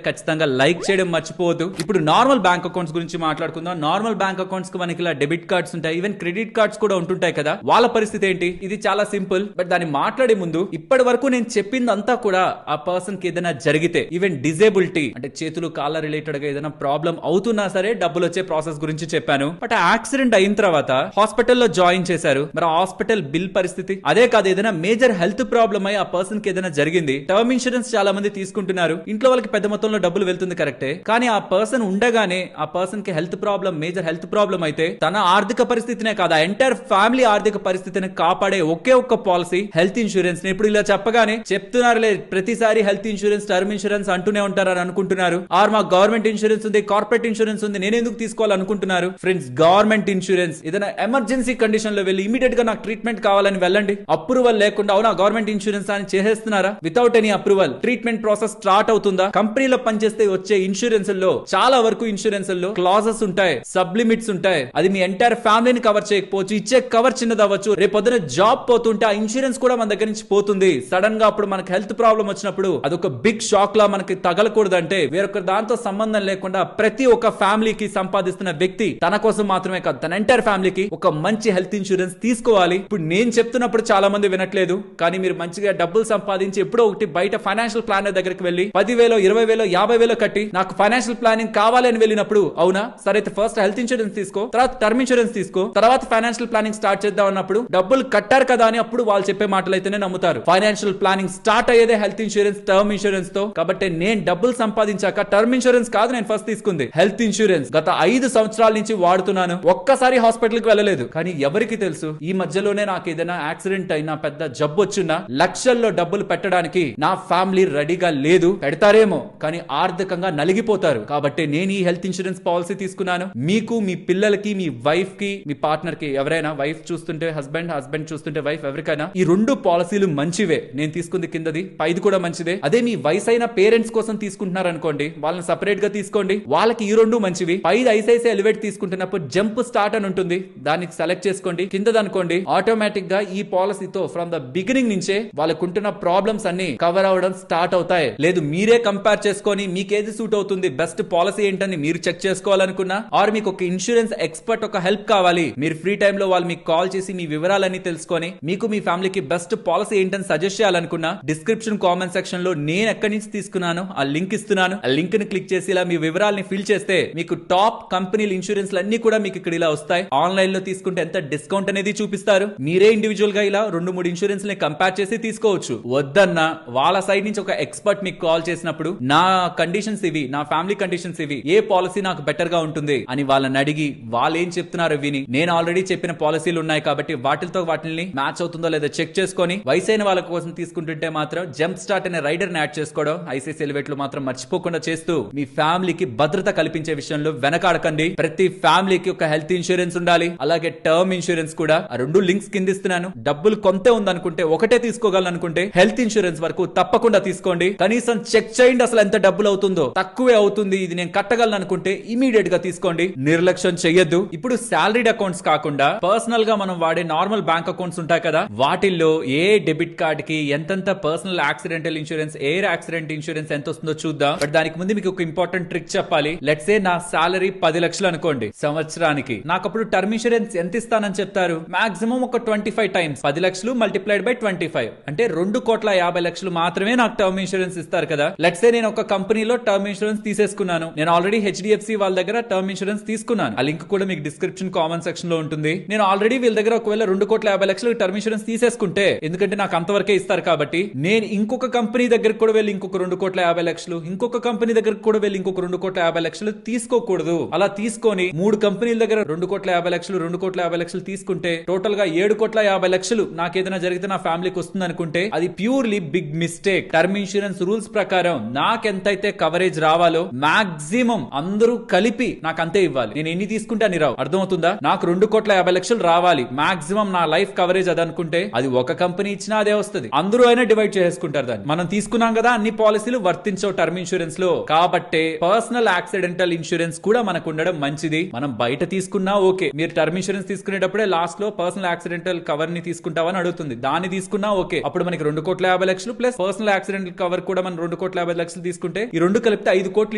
ఖచ్చితంగా లైక్ చేయడం మర్చిపోవద్దు. ఇప్పుడు నార్మల్ బ్యాంక్ అకౌంట్స్ గురించి మాట్లాడుకుందాం. నార్మల్ బ్యాంక్ అకౌంట్స్ కి మనకి ఇలా డెబిట్ కార్డ్స్ ఉంటాయి, ఈవెన్ క్రెడిట్ కార్డ్స్ కూడా ఉంటుంటాయి కదా. వాళ్ళ పరిస్థితి ఏంటి? ఇది చాలా సింపుల్. బట్ దాన్ని మాట్లాడే ముందు ఇప్పటి వరకు నేను చెప్పిందంతా కూడా ఆ పర్సన్ కి ఏదైనా జరిగితే, ఈవెన్ డిజేబిలిటీ అంటే చేతులు కాళ్ళ రిలేటెడ్ గా ఏదైనా ప్రాబ్లం అవుతున్నా సరే డబ్బులు వచ్చే ప్రాసెస్ గురించి చెప్పాను. బట్ ఆ యాక్సిడెంట్ అయిన తర్వాత హాస్పిటల్లో జాయిన్ చేశారు, మరి హాస్పిటల్ బిల్ పరిస్థితి అదే కాదు, ఏదైనా మేజర్ హెల్త్ ప్రాబ్లం అయి ఆ పర్సన్ కి ఏదైనా జరిగింది, టర్మ్ ఇన్సూరెన్స్ చాలా మంది తీసుకుంటున్నారు. ఇంట్లో వాళ్ళకి పెద్ద మొత్తంలో డబ్బులు వెళ్తుంది కరెక్టే, కానీ ఆ పర్సన్ ఉండగానే ఆ పర్సన్ కి health problem, major health problem అయితే తన ఆర్థిక పరిస్థితినే కాదు, ఆ ఎంటైర్ ఫ్యామిలీ ఆర్థిక పరిస్థితిని కాపాడే ఒకే ఒక్క పాలసీ హెల్త్ ఇన్సూరెన్స్. ఇప్పుడు ఇలా చెప్పగానే చెప్తున్నారులే, ప్రతిసారి హెల్త్ ఇన్సూరెన్స్, టర్మ్ ఇన్సూరెన్స్ అంటూనే ఉంటారని అనుకుంటున్నారు. ఆర్ మా గవర్నమెంట్ ఇన్సూరెన్స్ ఉంది, కార్పొరేట్ ఇన్సూరెన్స్ ఉంది, నేను ఎందుకు తీసుకోవాలనుకుంటున్నారు. ఫ్రెండ్స్, గవర్నమెంట్ ఇన్సూరెన్స్ ఏదైనా ఎమర్జెన్సీ కండిషన్ లో వెళ్ళి ఇమీడియట్ గా నాకు ట్రీట్మెంట్ కావాలని వెళ్ళండి, అప్రూవల్ లేకుండా అవునా గవర్నమెంట్ ఇన్సూరెన్స్ అని చేసేస్తున్నారా? Without any approval treatment process start అవుతుందా? కంపెనీలో పనిచేస్తే వచ్చే ఇన్సూరెన్స్ లో చాలా వరకు ఇన్సూరెన్స్ లో క్లాజెస్ ఉంటాయి, సబ్ లిమిట్స్ ఉంటాయి. అది మీ ఎంటైర్ ఫ్యామిలీని కవర్ చేయకపోవచ్చు, ఇచ్చే కవర్ చిన్నది అవ్వచ్చు. రేపు పొద్దున జాబ్ పోతుంటే ఆ ఇన్సూరెన్స్ కూడా మన దగ్గర నుంచి పోతుంది. సడన్ గా అప్పుడు మనకి హెల్త్ ప్రాబ్లం వచ్చినప్పుడు అదొక బిగ్ షాక్ లా మనకి తగలకూడదంటే వేరొక దాంతో సంబంధం లేకుండా ప్రతి ఒక్క ఫ్యామిలీకి సంపాదిస్తున్న వ్యక్తి తన కోసం మాత్రమే కాదు, తన ఎంటైర్ ఫ్యామిలీకి ఒక మంచి హెల్త్ ఇన్సూరెన్స్ తీసుకోవాలి. ఇప్పుడు నేను చెప్తున్నప్పుడు చాలా మంది వినట్లేదు, కానీ మీరు మంచిగా డబ్బులు సంపాదించి ఎప్పుడో ఒకటి బయట ఫైనాన్షియల్ ప్లానర్ దగ్గరికి వెళ్ళి 10,000, 20,000, 50,000 కట్టి నాకు ఫైనాన్షియల్ ప్లానింగ్ కావాలి అని వెళ్ళినప్పుడు, అవునా సరే అయితే ఫస్ట్ హెల్త్ ఇన్సూరెన్స్ తీసుకో, తర్వాత టర్మ్ ఇన్సూరెన్స్ తీసుకో, తర్వాత ఫైనాన్షియల్ ప్లానింగ్ స్టార్ట్ చేద్దాం అన్నప్పుడు డబ్బులు కట్టారు కదా అని అప్పుడు వాళ్ళు చెప్పే మాటలు అయితేనే నమ్ముతారు. ఫైనాన్షియల్ ప్లానింగ్ స్టార్ట్ అయ్యేదే హెల్త్ ఇన్సూరెన్స్, టర్మ్ ఇన్సూరెన్స్ తో. కాబట్టి నేను డబ్బులు సంపాదించాక టర్మ్ ఇన్సూరెన్స్ కాదు నేను ఫస్ట్ తీసుకుంది, హెల్త్ ఇన్సూరెన్స్. గత 5 సంవత్సరాల నుంచి వాడుతున్నాను, ఒక్కసారి హాస్పిటల్ కి వెళ్ళలేదు. కానీ ఎవరికి తెలుసు, ఈ మధ్యలోనే నాకు ఏదైనా యాక్సిడెంట్ అయినా, పెద్ద జబ్బు వచ్చినా లక్షల్లో డబ్బులు పెట్టడానికి నా ఫ్యామిలీ రెడీగా లేదు. పెడతారేమో కానీ ఆర్థికంగా నలిగిపోతారు. కాబట్టి నేను ఈ హెల్త్ ఇన్సూరెన్స్ పాలసీ తీసుకున్నాను. మీకు, మీ పిల్లలకి, మీ వైఫ్ కి, మీ పార్ట్నర్ కి, ఎవరైనా వైఫ్ చూస్తుంటే హస్బెండ్, హస్బెండ్ చూస్తుంటే వైఫ్, ఎవరికైనా ఈ 2 పాలసీలు మంచివే. నేను తీసుకుంది కిందది, పైది కూడా మంచిదే. అదే మీ వయసైన పేరెంట్స్ కోసం తీసుకుంటున్నారు అనుకోండి, వాళ్ళని సెపరేట్ గా తీసుకోండి, వాళ్ళకి ఈ 2 మంచివి. పైది ఐసిఐసిఐ ఎలివేట్ తీసుకుంటున్నప్పుడు జంప్ స్టార్ట్ అని ఉంటుంది, దానికి సెలెక్ట్ చేసుకోండి. కిందది అనుకోండి, ఆటోమేటిక్ గా ఈ పాలసీతో ఫ్రమ్ ద బిగినింగ్ నుంచే వాళ్ళకు ఉంటున్న ప్రాబ్లమ్స్ అన్ని కవర్ అవడం స్టార్ట్ అవుతాయి. లేదు మీరే కంపేర్ చేసుకొని మీకు ఏది సూట్ అవుతుంది, బెస్ట్ పాలసీ ఏంటని మీరు చెక్ చేసుకోవాలనుకున్నా, ఆర్ మీకు ఒక ఇన్సూరెన్స్ ఎక్స్పర్ట్ ఒక హెల్ప్ కావాలి, మీరు ఫ్రీ టైమ్ లో వాళ్ళు మీకు కాల్ చేసి మీ వివరాలన్నీ తెలుసుకొని మీకు, మీ ఫ్యామిలీకి బెస్ట్ పాలసీ ఏంటని సజెస్ట్ చేయాలనుకున్నా, డిస్క్రిప్షన్ కామెంట్ సెక్షన్ లో నేను ఎక్కడి నుంచి తీసుకున్నాను ఆ లింక్ ఇస్తున్నాను. ఆ లింక్ ని క్లిక్ చేసి ఇలా మీ వివరాలని ఫిల్ చేస్తే మీకు టాప్ కంపెనీల ఇన్సూరెన్స్ అన్ని కూడా మీకు ఇక్కడ ఇలా వస్తాయి. ఆన్లైన్ లో తీసుకుంటే ఎంత డిస్కౌంట్ అనేది చూపిస్తారు. మీరే ఇండివిజువల్ గా ఇలా 2-3 ఇన్సూరెన్స్ ని కంపేర్ చేసి తీసుకోవచ్చు. వద్దన్నా వాళ్ళ సైడ్ నుంచి ఒక ఎక్స్పర్ట్ మీకు కాల్ చేసినప్పుడు నా కండిషన్స్ ఇవి, నా ఫ్యామిలీ కండిషన్స్ ఇవి, ఏ పాలసీ నాకు బెటర్ గా ఉంటుంది అని వాళ్ళని అడిగి వాళ్ళు ఏం చెప్తున్నారు విని, నేను ఆల్రెడీ చెప్పిన పాలసీలు ఉన్నాయి కాబట్టి వాటిని మ్యాచ్ అవుతుందో లేదో చెక్ చేసుకొని వయసైన వాళ్ళ కోసం తీసుకుంటుంటే మాత్రం జంప్ స్టార్ట్ అనే రైడర్ ని యాడ్ చేసుకోవడం ఐసిఐసిఐ ఎలివేట్ లో మాత్రం మర్చిపోకుండా చేస్తూ మీ ఫ్యామిలీకి భద్రత కల్పించే విషయంలో వెనకాడకండి. ప్రతి ఫ్యామిలీకి ఒక హెల్త్ ఇన్సూరెన్స్ ఉండాలి, అలాగే టర్మ్ ఇన్సూరెన్స్ కూడా. ఆ రెండు లింక్స్ కింద ఇస్తున్నాను. డబ్బులు కొంతే ఉందనుకుంటే, ఒకటే తీసుకోగలను అనుకుంటే హెల్త్ ఇన్సూరెన్స్ వరకు తప్పకుండా తీసుకోండి. కనీసం చెక్ చేయండి అసలు ఎంత డబ్బులు అవుతుందో. తక్కువే అవుతుంది, ఇది నేను కట్టగలను అనుకుంటే ఇమీడియట్ గా తీసుకోండి, నిర్లక్ష్యం చెయ్యొద్దు. ఇప్పుడు సాలరీడ్ అకౌంట్స్ కాకుండా పర్సనల్ గా మనం వాడే నార్మల్ బ్యాంక్ అకౌంట్స్ ఉంటాయి కదా, వాటిల్లో ఏ డెబిట్ కార్డ్ కి ఎంతెంత personal accidental insurance, air accident insurance ఎంత వస్తుందో చూద్దాం. బట్ దానికి ముందు మీకు ఒక ఇంపార్టెంట్ ట్రిక్ చెప్పాలి. లెట్స్ సే నా సాలరీ 10 లక్షలు అనుకోండి సంవత్సరానికి. నాకు అప్పుడు టర్మ్ ఇన్సూరెన్స్ ఎంత ఇస్తానని చెప్తారు? మాక్సిమం ఒక 25 టైమ్స్ 10 లక్షలు మల్టిప్లైడ్ బై 25 అంటే 2,50,00,000 మాత్రమే నాకు టర్మ్ ఇన్సూరెన్స్ ఇస్తారు కదా. లెట్స్ సే నేను ఒక కంపెనీలో టర్మ్ ఇన్సూరెన్స్ తీసేసుకున్నాను. నేను ఆల్రెడీ హెచ్డిఎఫ్సి వాళ్ళ దగ్గర టర్మ్ ఇన్సూరెన్స్ తీసుకున్నాను. ఆ లింక్ కూడా మీకు డిస్క్రిప్షన్ కామెంట్ సెక్షన్ లో ఉంటుంది. నేను ఆల్రెడీ వీళ్ళ దగ్గర ఒకవేళ 2,50,00,000 టర్మ్ ఇన్సూరెన్స్ తీసేసుకుంటే, ఎందుకంటే నాకు అంతవరకే ఇస్తారు కాబట్టి, నేను ఇంకొక కంపెనీ దగ్గరకు కూడా వెళ్ళి ఇంకొక 2,50,00,000, ఇంకొక కంపెనీ దగ్గరకు కూడా వెళ్ళి ఇంకొక 2,50,00,000 తీసుకోకూడదు. అలా తీసుకొని 3 కంపెనీల దగ్గర 2,50,00,000, 2,50,00,000 తీసుకుంటే టోటల్ గా 7,50,00,000 నాకేదైనా జరిగితే నా ఫ్యామిలీకి వస్తుంది అనుకుంటే అది purely big mistake. Term insurance rules ప్రకారం నాకెంతైతే కవరేజ్ రావాలో మాక్సిమం అందరూ కలిపి నాకు అంతే ఇవ్వాలి. నేను ఎన్ని తీసుకుంటే అని రావు. అర్థమవుతుందా? నాకు 2,50,00,000 రావాలి మాక్సిమం నా లైఫ్ కవరేజ్ అది అనుకుంటే అది ఒక కంపెనీ ఇచ్చినా అదే వస్తుంది. అందరూ అయినా డివైడ్ చేసుకుంటారు దాన్ని. మనం తీసుకున్నాం కదా, అన్ని పాలసీలు వర్తించవు టర్మ్ ఇన్సూరెన్స్ లో. కాబట్టి పర్సనల్ యాక్సిడెంటల్ ఇన్సూరెన్స్ కూడా మనకు ఉండడం మంచిది. మనం బయట తీసుకున్నా ఓకే. మీరు టర్మ్ ఇన్సూరెన్స్ తీసుకునేటప్పుడే లాస్ట్ లో పర్సనల్ యాక్సిడెంటల్ కవర్ ని తీసుకుంటావని అడుగుతుంది. దాన్ని తీసుకున్నా ఓకే. అప్పుడు మనకి 2,50,00,000 ప్లస్ పర్సనల్ యాక్సిడెంటల్ కవర్ కూడా మనం 2,50,00,000 తీసుకుంటే ఈ రెండు కలిపితే 5 కోట్లు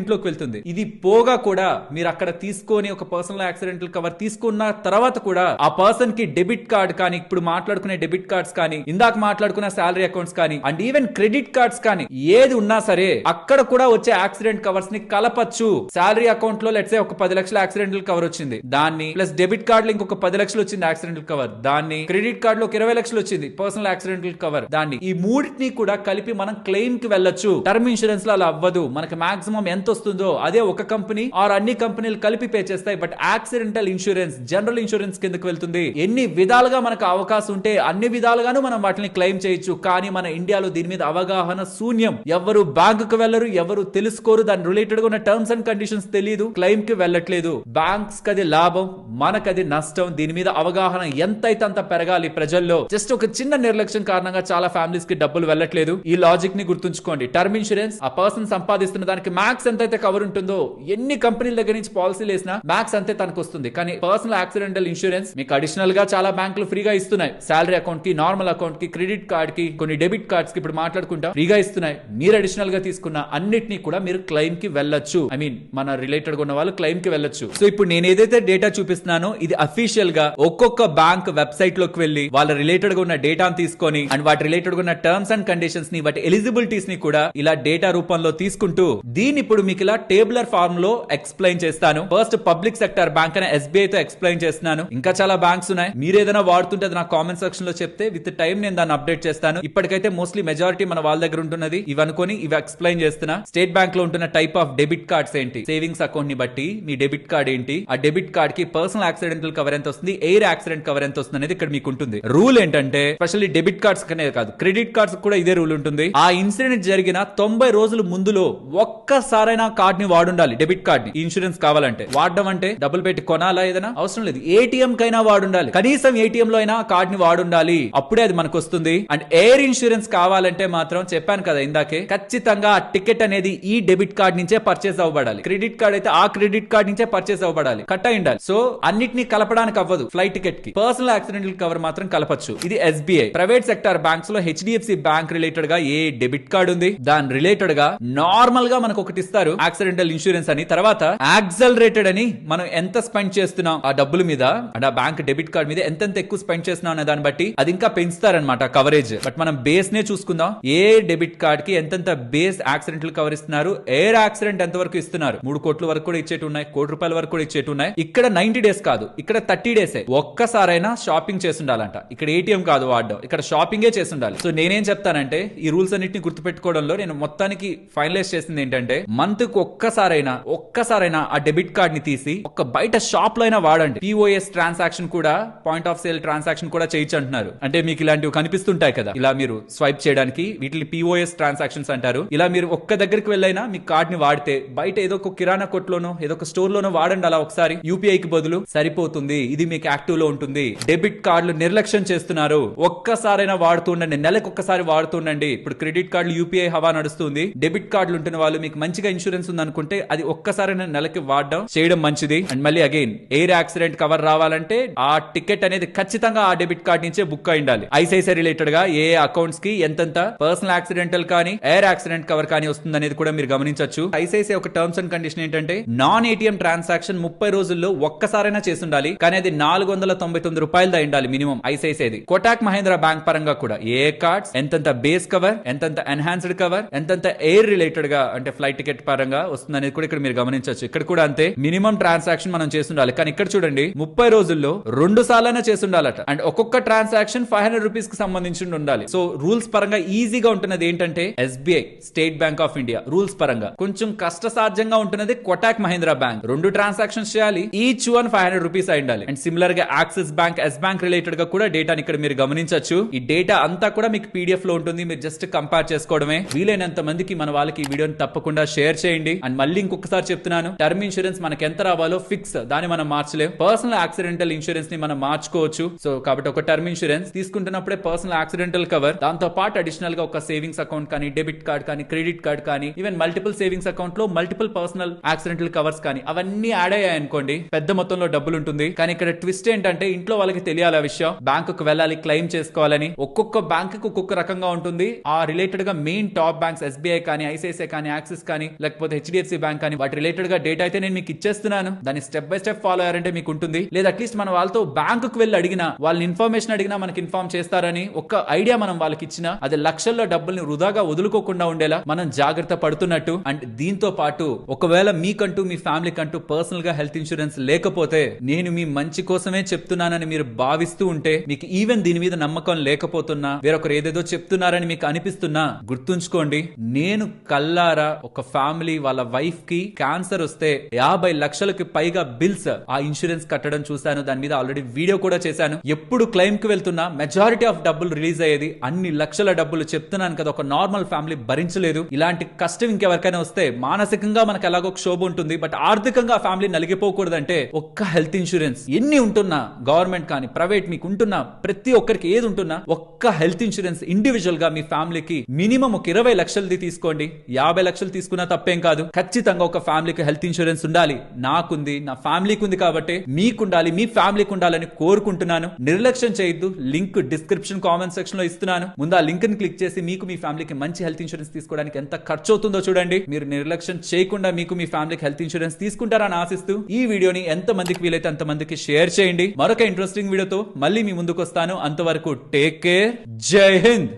ఇంట్లోకి వెళ్తుంది. ఇది పోగా కూడా మీరు అక్కడ తీసుకొని ఒక పర్సనల్ యాక్సిడెంటల్ కవర్ తీసుకున్న తర్వాత కూడా ఆ పర్సన్ కి డెబిట్ కార్డ్ కానీ, ఇప్పుడు మాట్లాడుకునే డెబిట్ కార్డ్స్ కానీ, ఇందాక మాట్లాడుకున్న సాలరీ అకౌంట్స్ కానీ, అండ్ ఈవెన్ క్రెడిట్ కార్డ్స్ కానీ ఏది ఉన్నా సరే అక్కడ కూడా వచ్చే యాక్సిడెంట్ కవర్స్ ని కలపచ్చు. సాలరీ అకౌంట్ లో లెట్స్ సే ఒక 10 లక్షల యాక్సిడెంటల్ కవర్ వచ్చింది, దాన్ని ప్లస్ డెబిట్ కార్డ్ లో ఇంకొక 10 లక్షలు వచ్చింది యాక్సిడెంటల్ కవర్, దాన్ని క్రెడిట్ కార్డ్ లో 20 లక్షలు వచ్చింది పర్సనల్ యాక్సిడెంటల్ కవర్, దాన్ని ఈ మూడింటిని కూడా కలిపి మనం క్లెయిమ్ కి వెళ్ళొచ్చు. టర్మ్ ఇన్సూరెన్స్ లో అలా అవ్వదు. మనకి మాక్సిమం ఎంత వస్తుందో అదే ఒక కంపెనీ ఆర్ అన్ని కంపెనీలు కలిపి పే చేస్తాయి. But accidental insurance general insurance కిందకి వెళ్తుంది. ఎన్ని విధాలుగా మనకు అవకాశం ఉంటే అన్ని విధాలుగాను మనం వాటిని క్లెయిమ్ చేయొచ్చు. కానీ మన ఇండియాలో దీని మీద అవగాహన శూన్యం. ఎవరు బ్యాంకుకు వెళ్లరు, ఎవరు తెలుసుకోరు, దాని రిలేటెడ్ గా ఉన్న టర్మ్స్ అండ్ కండిషన్స్ తెలియదు, క్లెయిమ్ కి వెళ్ళట్లేదు. బ్యాంక్స్ కది లాభం, మనకది నష్టం. దీని మీద అవగాహన ఎంతైతే అంత పెరగాలి ప్రజల్లో. జస్ట్ ఒక చిన్న నిర్లక్ష్యం కారణంగా చాలా ఫ్యామిలీస్ కి డబ్బులు వెళ్ళట్లేదు. ఈ లాజిక్ ని గుర్తుంచుకోండి. టర్మ్ ఇన్సూరెన్స్ ఆ పర్సన్ సంపాదిస్తున్న దానికి మ్యాక్స్ ఎంతైతే కవర్ ఉంటుందో, ఎన్ని కంపెనీల దగ్గర నుంచి పాలసీలు వేసినా మ్యాక్స్ అంతే తనకు వస్తుంది. కానీ పర్సనల్ యాక్సిడెంటల్ ఇన్సూరెన్స్ మీకు అడిషనల్ గా చాలా బ్యాంకులు ఫ్రీగా ఇస్తున్నాయి. సాలరీ అకౌంట్ కి, నార్మల్ అకౌంట్ కి, క్రెడిట్ కార్డ్ కి, కొన్ని డెబిట్ కార్డ్స్ కి ఇప్పుడు మాట్లాడుకుంటాం ఫ్రీగా ఇస్తున్నాయి. మీరు అడిషనల్ గా తీసుకున్న అన్నిటినీ కూడా మీరు క్లెయిమ్ కి వెళ్ళొచ్చు. ఐ మీన్ మన రిలేటెడ్ గా ఉన్న వాళ్ళు క్లెయిమ్ కి వెళ్ళొచ్చు. సో ఇప్పుడు నేను ఏదైతే డేటా చూపిస్తున్నానో ఇది అఫీషియల్ గా ఒక్కొక్క బ్యాంక్ వెబ్సైట్ లోకి వెళ్ళి వాళ్ళ రిలేటెడ్ గా ఉన్న డేటాను తీసుకొని అండ్ వాటి రిలేటెడ్ గా ఉన్న టర్మ్స్ అండ్ కండిషన్స్ ని, వాటి ఎలిజిబిలిటీస్ ని కూడా ఇలా డేటా రూపంలో తీసుకుంటూ దీన్ని ఇప్పుడు మీకు ఇలా టేబులర్ ఫార్మ్ లో ఎక్స్ప్లెయిన్ చేస్తాను. ఫస్ట్ పబ్లిక్ సెక్టర్ బ్యాంక్ అనే ఎస్బీఐ తో ఎక్స్ప్లెయిన్ చేస్తున్నాను. ఇంకా చాలా బ్యాంక్స్ ఉన్నాయి. మీరు ఏదైనా వాడుతుంటే అది నా కామెంట్ సెక్షన్ లో చెప్తే విత్ టైం నేను దాన్ని అప్డేట్ చేస్తాను. ఇప్పటికైతే మోస్ట్లీ మెజారిటీ మన వాళ్ళ దగ్గర ఉంటున్నది ఇవి అనుకొని ఇవి ఎక్స్ప్లెయిన్ చేస్తున్నా. స్టేట్ బ్యాంక్ లో ఉంటున్న టైప్ ఆఫ్ డెబిట్ కార్డ్స్ ఏంటి, సేవింగ్స్ అకౌంట్ ని బట్టి మీ డెబిట్ కార్డ్ ఏంటి, ఆ డెబిట్ కార్డ్ కి పర్సనల్ యాక్సిడెంటల్ కవర్ ఎంత వస్తుంది, ఎయిర్ యాక్సిడెంట్ కవర్ ఎంత వస్తుంది అనేది ఇక్కడ మీకు ఉంటుంది. రూల్ ఏంటంటే స్పెషల్లీ డెబిట్ కార్డ్స్ కనే కాదు, క్రెడిట్ కార్డ్స్ కూడా ఇదే రూల్ ఉంటుంది. ఆ ఇన్సిడెంట్ జరిగిన 90 రోజుల ముందులో ఒక్కసారైనా కార్డ్ ని వాడుండాలి. డెబిట్ కార్డ్ ని ఇన్సూరెన్స్ కావాలంటే, వాడడం అంటే డబ్బులు పెట్టి కొనాలా ఏదైనా అవసరం లేదు. ఏటీఎం కైనా వాడుండాలి, కనీసం ఏటీఎం లో అయినా కార్డ్ ని వాడుండాలి. అప్పుడే అది మనకు వస్తుంది. అండ్ ఎయిర్ ఇన్సూరెన్స్ కావాలంటే మాత్రం చెప్పాను కదా ఇందాకే, ఖచ్చితంగా ఆ టికెట్ అనేది ఈ డెబిట్ కార్డ్ నుంచే పర్చేస్ అవ్వబడాలి. క్రెడిట్ కార్డ్ అయితే ఆ క్రెడిట్ కార్డ్ నుంచే పర్చేస్ అవ్వబడాలి, కట్ అయి ఉండాలి. సో అన్నిటిని కలపడానికి అవ్వదు. ఫ్లైట్ టికెట్ కి పర్సనల్ యాక్సిడెంటల్ కవర్ మాత్రం కలపచ్చు. ఇది ఎస్బీఐ. ప్రైవేట్ సెక్టర్ బ్యాంక్స్ లో హెచ్డిఎఫ్సి బ్యాంక్ రిలేటెడ్ గా ఏ డెబిట్ కార్డ్ ఉంది దాని రిలేటెడ్ గా నార్మల్ గా మనకు ఒకటి ఇస్తారు యాక్సిడెంటల్ ఇన్సూరెన్స్ అని. తర్వాత యాక్సలరేటెడ్ అని మనం ఎంత స్పెండ్ చేస్తున్నాం ఆ డబ్బుల మీద, అంటే ఆ బ్యాంక్ డెబిట్ కార్డ్ మీద ఎంత ఎక్కువ స్పెండ్ చేస్తున్నాం అనే దాన్ని బట్టి అది ఇంకా పెంచుతారనమాట కవరేజ్. బట్ మనం బేస్ నే చూసుకుందాం. ఏ డెబిట్ కార్డ్ కి ఎంత బేస్ యాక్సిడెంటల్ కవర్ ఇస్తున్నారు, ఎయిర్ యాక్సిడెంట్ ఎంత వరకు ఇస్తున్నారు. 3 కోట్ల వరకు కూడా ఇచ్చేటు ఉన్నాయి, ₹1,00,00,000 వరకు కూడా ఇచ్చేటు ఉన్నాయి. ఇక్కడ 90 డేస్ కాదు, ఇక్కడ 30 డేసే. ఒక్కసారైనా షాపింగ్ చేసి ఉండాలంట. ఇక్కడ ఏటీఎం కాదు వాడడం, ఇక్కడ షాపింగే చేసి ఉండాలి. సో నేనేం చెప్తానంటే ఈ రూల్స్ అన్నిటిని గుర్తుపెట్టుకోవడంలో నేను మొత్తానికి ఫైనలైజ్ చేసింది ఏంటంటే మంత్ కు ఒక్కసారైనా ఆ డెబిట్ కార్డ్ ని తీసి ఒక బయట షాప్ లో అయినా వాడండి. పిఓఎస్ ట్రాన్సాక్షన్ కూడా, పాయింట్ ఆఫ్ సేల్ ట్రాన్సాక్షన్ కూడా చేయొచ్చు అంటున్నారు. అంటే మీకు ఇలాంటివి కనిపిస్తుంటాయి కదా, ఇలా మీరు స్వైప్ చేయడానికి, వీటిని పిఓఎస్ ట్రాన్సాక్షన్స్ అంటారు. ఇలా మీరు ఒక్క దగ్గరికి వెళ్ళైనా మీ కార్డ్ ని వాడితే బయట ఏదో ఒక కిరాణా కొట్లోనో ఏదో ఒక స్టోర్ లోనో వాడండి అలా ఒకసారి, యూపీఐ కి బదులు సరిపోతుంది. ఇది మీకు యాక్టివ్ లో ఉంటుంది. డెబిట్ కార్డులు నిర్లక్ష్యం చేస్తున్నారు, ఒక్కసారైనా వాడుతూ ఉండండి, నెలకు ఒక్కసారి వాడుతూ ఉండండి. ఇప్పుడు క్రెడిట్ కార్డులు యూపీఐ హవా నడుస్తుంది. డెబిట్ కార్డులు ఉంటున్న వాళ్ళు మీకు మంచిగా ఇన్సూరెన్స్ ఉంది అనుకుంటే అది ఒక్కసారైనా నెలకి వాడడం చేయడం మంచిది. అండ్ మళ్ళీ అగైన్ ఎయిర్ యాక్సిడెంట్ కవర్ రావాలంటే ఆ టికెట్ అనేది ఖచ్చితంగా ఆ డెబిట్ కార్డ్ నుంచే బుక్ అయి ఉండాలి. ఐసిఐసిఐ రిలేటెడ్ గా ఏ అకౌంట్స్ కి ఎంతెంత పర్సనల్ యాక్సిడెంటల్ కానీ ఎయిర్ యాక్సిడెంట్ కవర్ కానీ వస్తుంది అనేది కూడా మీరు గమనించవచ్చు. ఐసిఐసిఐ ఒక టర్మ్స్ అండ్ కండిషన్ ఏంటంటే నాన్ ఏటీఎం ట్రాన్సాక్షన్ 30 రోజుల్లో ఒక్కసారైనా చేసి ఉండాలి, కానీ అది 499 రూపాయలు ఉండాలి మినిమం ఐసిఐసిఐది. కోటాక్ మహేంద్ర బ్యాంక్ పరంగా కూడా ఏ కార్డ్స్ ఎంతెంత బేస్ కవర్, ఎంతెంత ఎన్హాన్స్డ్ కవర్, ఎంతెంత ఎయిర్ రిలేటెడ్ గా అంటే ఫ్లైట్ టికెట్ పరంగా వస్తుంది అనేది కూడా ఇక్కడ మీరు గమనించవచ్చు. ఇక్కడ కూడా అంతే, మినిమం ట్రాన్సాక్షన్ మనం చేసి ఉండాలి. కానీ ఇక్కడ చూడండి 30 రోజుల్లో 2 సార్లైనా చేసి ఉండాలట. అండ్ ఒక్కొక్క ట్రాన్సాక్షన్ 500 రూపీస్ కి సంబంధించి ఉండాలి. సో రూల్స్ పరంగా ఈజీగా ఉంటున్నది ఏంటంటే SBI, state bank of India. Rules పరంగా కొంచెం కష్టసాధ్యంగా ఉంటున్నది కోటాక్ మహేంద్ర బ్యాంక్. 2 ట్రాన్సాక్షన్స్ చేయాలి, ఈచ్ వన్ 500 రూపీస్ అయి ఉండాలి. అండ్ సిమిలర్ గా Axis bank, Yes bank related గా కూడా డేటాని ఇక్కడ మీరు గమనించవచ్చు. ఈ డేటా అంతా కూడా మీకు పీడిఎఫ్ లో ఉంటుంది, మీరు జస్ట్ కంపేర్ చేసుకోవడమే. వీలైనంత మందికి మన వాళ్ళకి ఈ వీడియోని తప్పకుండా షేర్ చేయండి. అండ్ మళ్ళీ ఇంకొకసారి చెప్తున్నాను, టర్మ్ ఇన్సూరెన్స్ మనకి ఎంత రావాలో ఫిక్స్, దాన్ని మనం మార్చలేం. పర్సనల్ యాక్సిడెంటల్ ఇన్సూరెన్స్ ని మనం మార్చుకోవచ్చు. సో కాబట్టి ఒక టర్మ్ ఇన్సూరెన్స్ తీసుకుంటున్నప్పుడే పర్సనల్ యాక్సిడెంటల్ కవర్, దాంతో పాటు అడిషనల్ గా ఒక సేవింగ్స్ అకౌంట్ కానీ, డెబిట్ కార్డ్ కానీ, క్రెడిట్ కార్డ్ కానీ, ఈవెన్ మల్టిపుల్ సేవింగ్స్ అకౌంట్ లో మల్టిపుల్ పర్సనల్ యాక్సిడెంటల్ కవర్స్ కానీ అవన్నీ యాడ్ అయ్యాయి అనుకోండి, పెద్ద మొత్తంలో డబ్బులు ఉంటుంది. కానీ ఇక్కడ ట్విస్ట్ ఏంటంటే ఇంట్లో వాళ్ళకి తెలియాలి ఆ విషయం, బ్యాంకుకు వెళ్ళాలి క్లెయిమ్ చేసుకోవాలని. ఒక్కొక్క బ్యాంక్ కు ఒక్కొక్క రకంగా ఉంటుంది. ఆ రిలేటెడ్ గా మెయిన్ టాప్ బ్యాంక్స్ ఎస్బీఐ కానీ, ఐసిఐసిఐ కానీ, యాక్సిస్ కానీ, లేకపోతే హెచ్డిఎఫ్సి బ్యాంక్ కానీ, వాటి రిలేటెడ్ గా డేటా అయితే నేను మీకు ఇచ్చేస్తున్నాను. దాన్ని స్టెప్ బై స్టెప్ ఫాలో అయ్యారంటే మీకు ఉంటుంది. లేదా అట్లీస్ట్ మనం వాళ్ళతో బ్యాంకుకు వెళ్ళి అడిగినా, వాళ్ళని ఇన్ఫర్మేషన్ అడిగినా మనకి ఇన్ఫార్మ్ చేస్తారని ఒక ఐడియా మనం వాళ్ళకి ఇచ్చినా, అది లక్షల్లో డబ్బుల్ని వృధాగా వదులుకోకుండా ఉండేలా మనం జాగ్రత్త పడుతున్నట్టు. అండ్ దీంతో పాటు ఒకవేళ మీకంటూ మీ ఫ్యామిలీ కంటూ పర్సనల్ గా హెల్త్ ఇన్సూరెన్స్ లేకపోతే, నేను మీ మంచి కోసమే చెప్తున్నానని మీరు భావిస్తూ ఉంటే, మీకు ఈవెన్ దీని మీద నమ్మకం లేకపోతున్నా, వేరొకరు ఏదేదో చెప్తున్నారని మీకు అనిపిస్తున్నా, గుర్తుంచుకోండి, నేను కల్లారా ఒక ఫ్యామిలీ వాళ్ళ వైఫ్ కి క్యాన్సర్ వస్తే 50 లక్షలకు పైగా బిల్స్ ఆ ఇన్సూరెన్స్ కట్టడం చూశాను. దాని మీద ఆల్రెడీ వీడియో కూడా చేశాను. ఎప్పుడు క్లెయిమ్ కి వెళ్తున్నా మెజారిటీ ఆఫ్ డబ్బులు రిలీజ్ అయ్యేది. అన్ని లక్షల డబ్బులు చెప్తున్నాను కదా, ఒక నార్మల్ ఫ్యామిలీ భరించలేదు. ఇలాంటి కష్టం ఇంకెవరికైనా వస్తే మానసికంగా మనకు ఎలాగో క్షోభ ఉంటుంది, బట్ ఆర్థికంగా ఆ ఫ్యామిలీ నలిగిపోకూడదంటే ఒక్క హెల్త్ ఇన్సూరెన్స్, ఎన్ని ఉంటున్నా గవర్నమెంట్ కానీ ప్రైవేట్, మీకు ఉంటున్నా ప్రతి ఒక్కరికి ఏది ఉంటున్నా ఒక్క హెల్త్ ఇన్సూరెన్స్ ఇండివిజువల్ గా మీ ఫ్యామిలీకి మినిమం ఒక 20 లక్షలది తీసుకోండి. 50 లక్షలు తీసుకున్నా తప్పేం కాదు. ఖచ్చితంగా ఒక ఫ్యామిలీకి హెల్త్ ఇన్సూరెన్స్ ఉండాలి. నాకుంది, నా ఫ్యామిలీకి ఉంది కాబట్టి మీకుండాలి, మీ ఫ్యామిలీకి ఉండాలని కోరుకుంటున్నాను. నిర్లక్ష్యం చేయొద్దు. లింక్ డిస్క్రిప్షన్ కామెంట్ సెక్షన్ లో ఇస్తున్నాను. ముందు ఆ లింక్ ని క్లిక్ చేసి మీకు మీ ఫ్యామిలీకి మంచి హెల్త్ ఇన్సూరెన్స్ తీసుకోవడానికి ఎంత ఖర్చు అవుతుందో చూడండి. మీరు నిర్లక్ష్యం చేయకుండా మీకు మీ ఫ్యామిలీకి హెల్త్ ఇన్సూరెన్స్ తీసుకుంటారని ఆశిస్తూ ఈ వీడియోని ఎంత మందికి వీలైతే అంత మందికి షేర్ చేయండి. మరొక ఇంట్రెస్టింగ్ వీడియోతో మళ్ళీ మీ ముందుకు వస్తాను. అంతవరకు టేక్ కేర్. జై హింద్.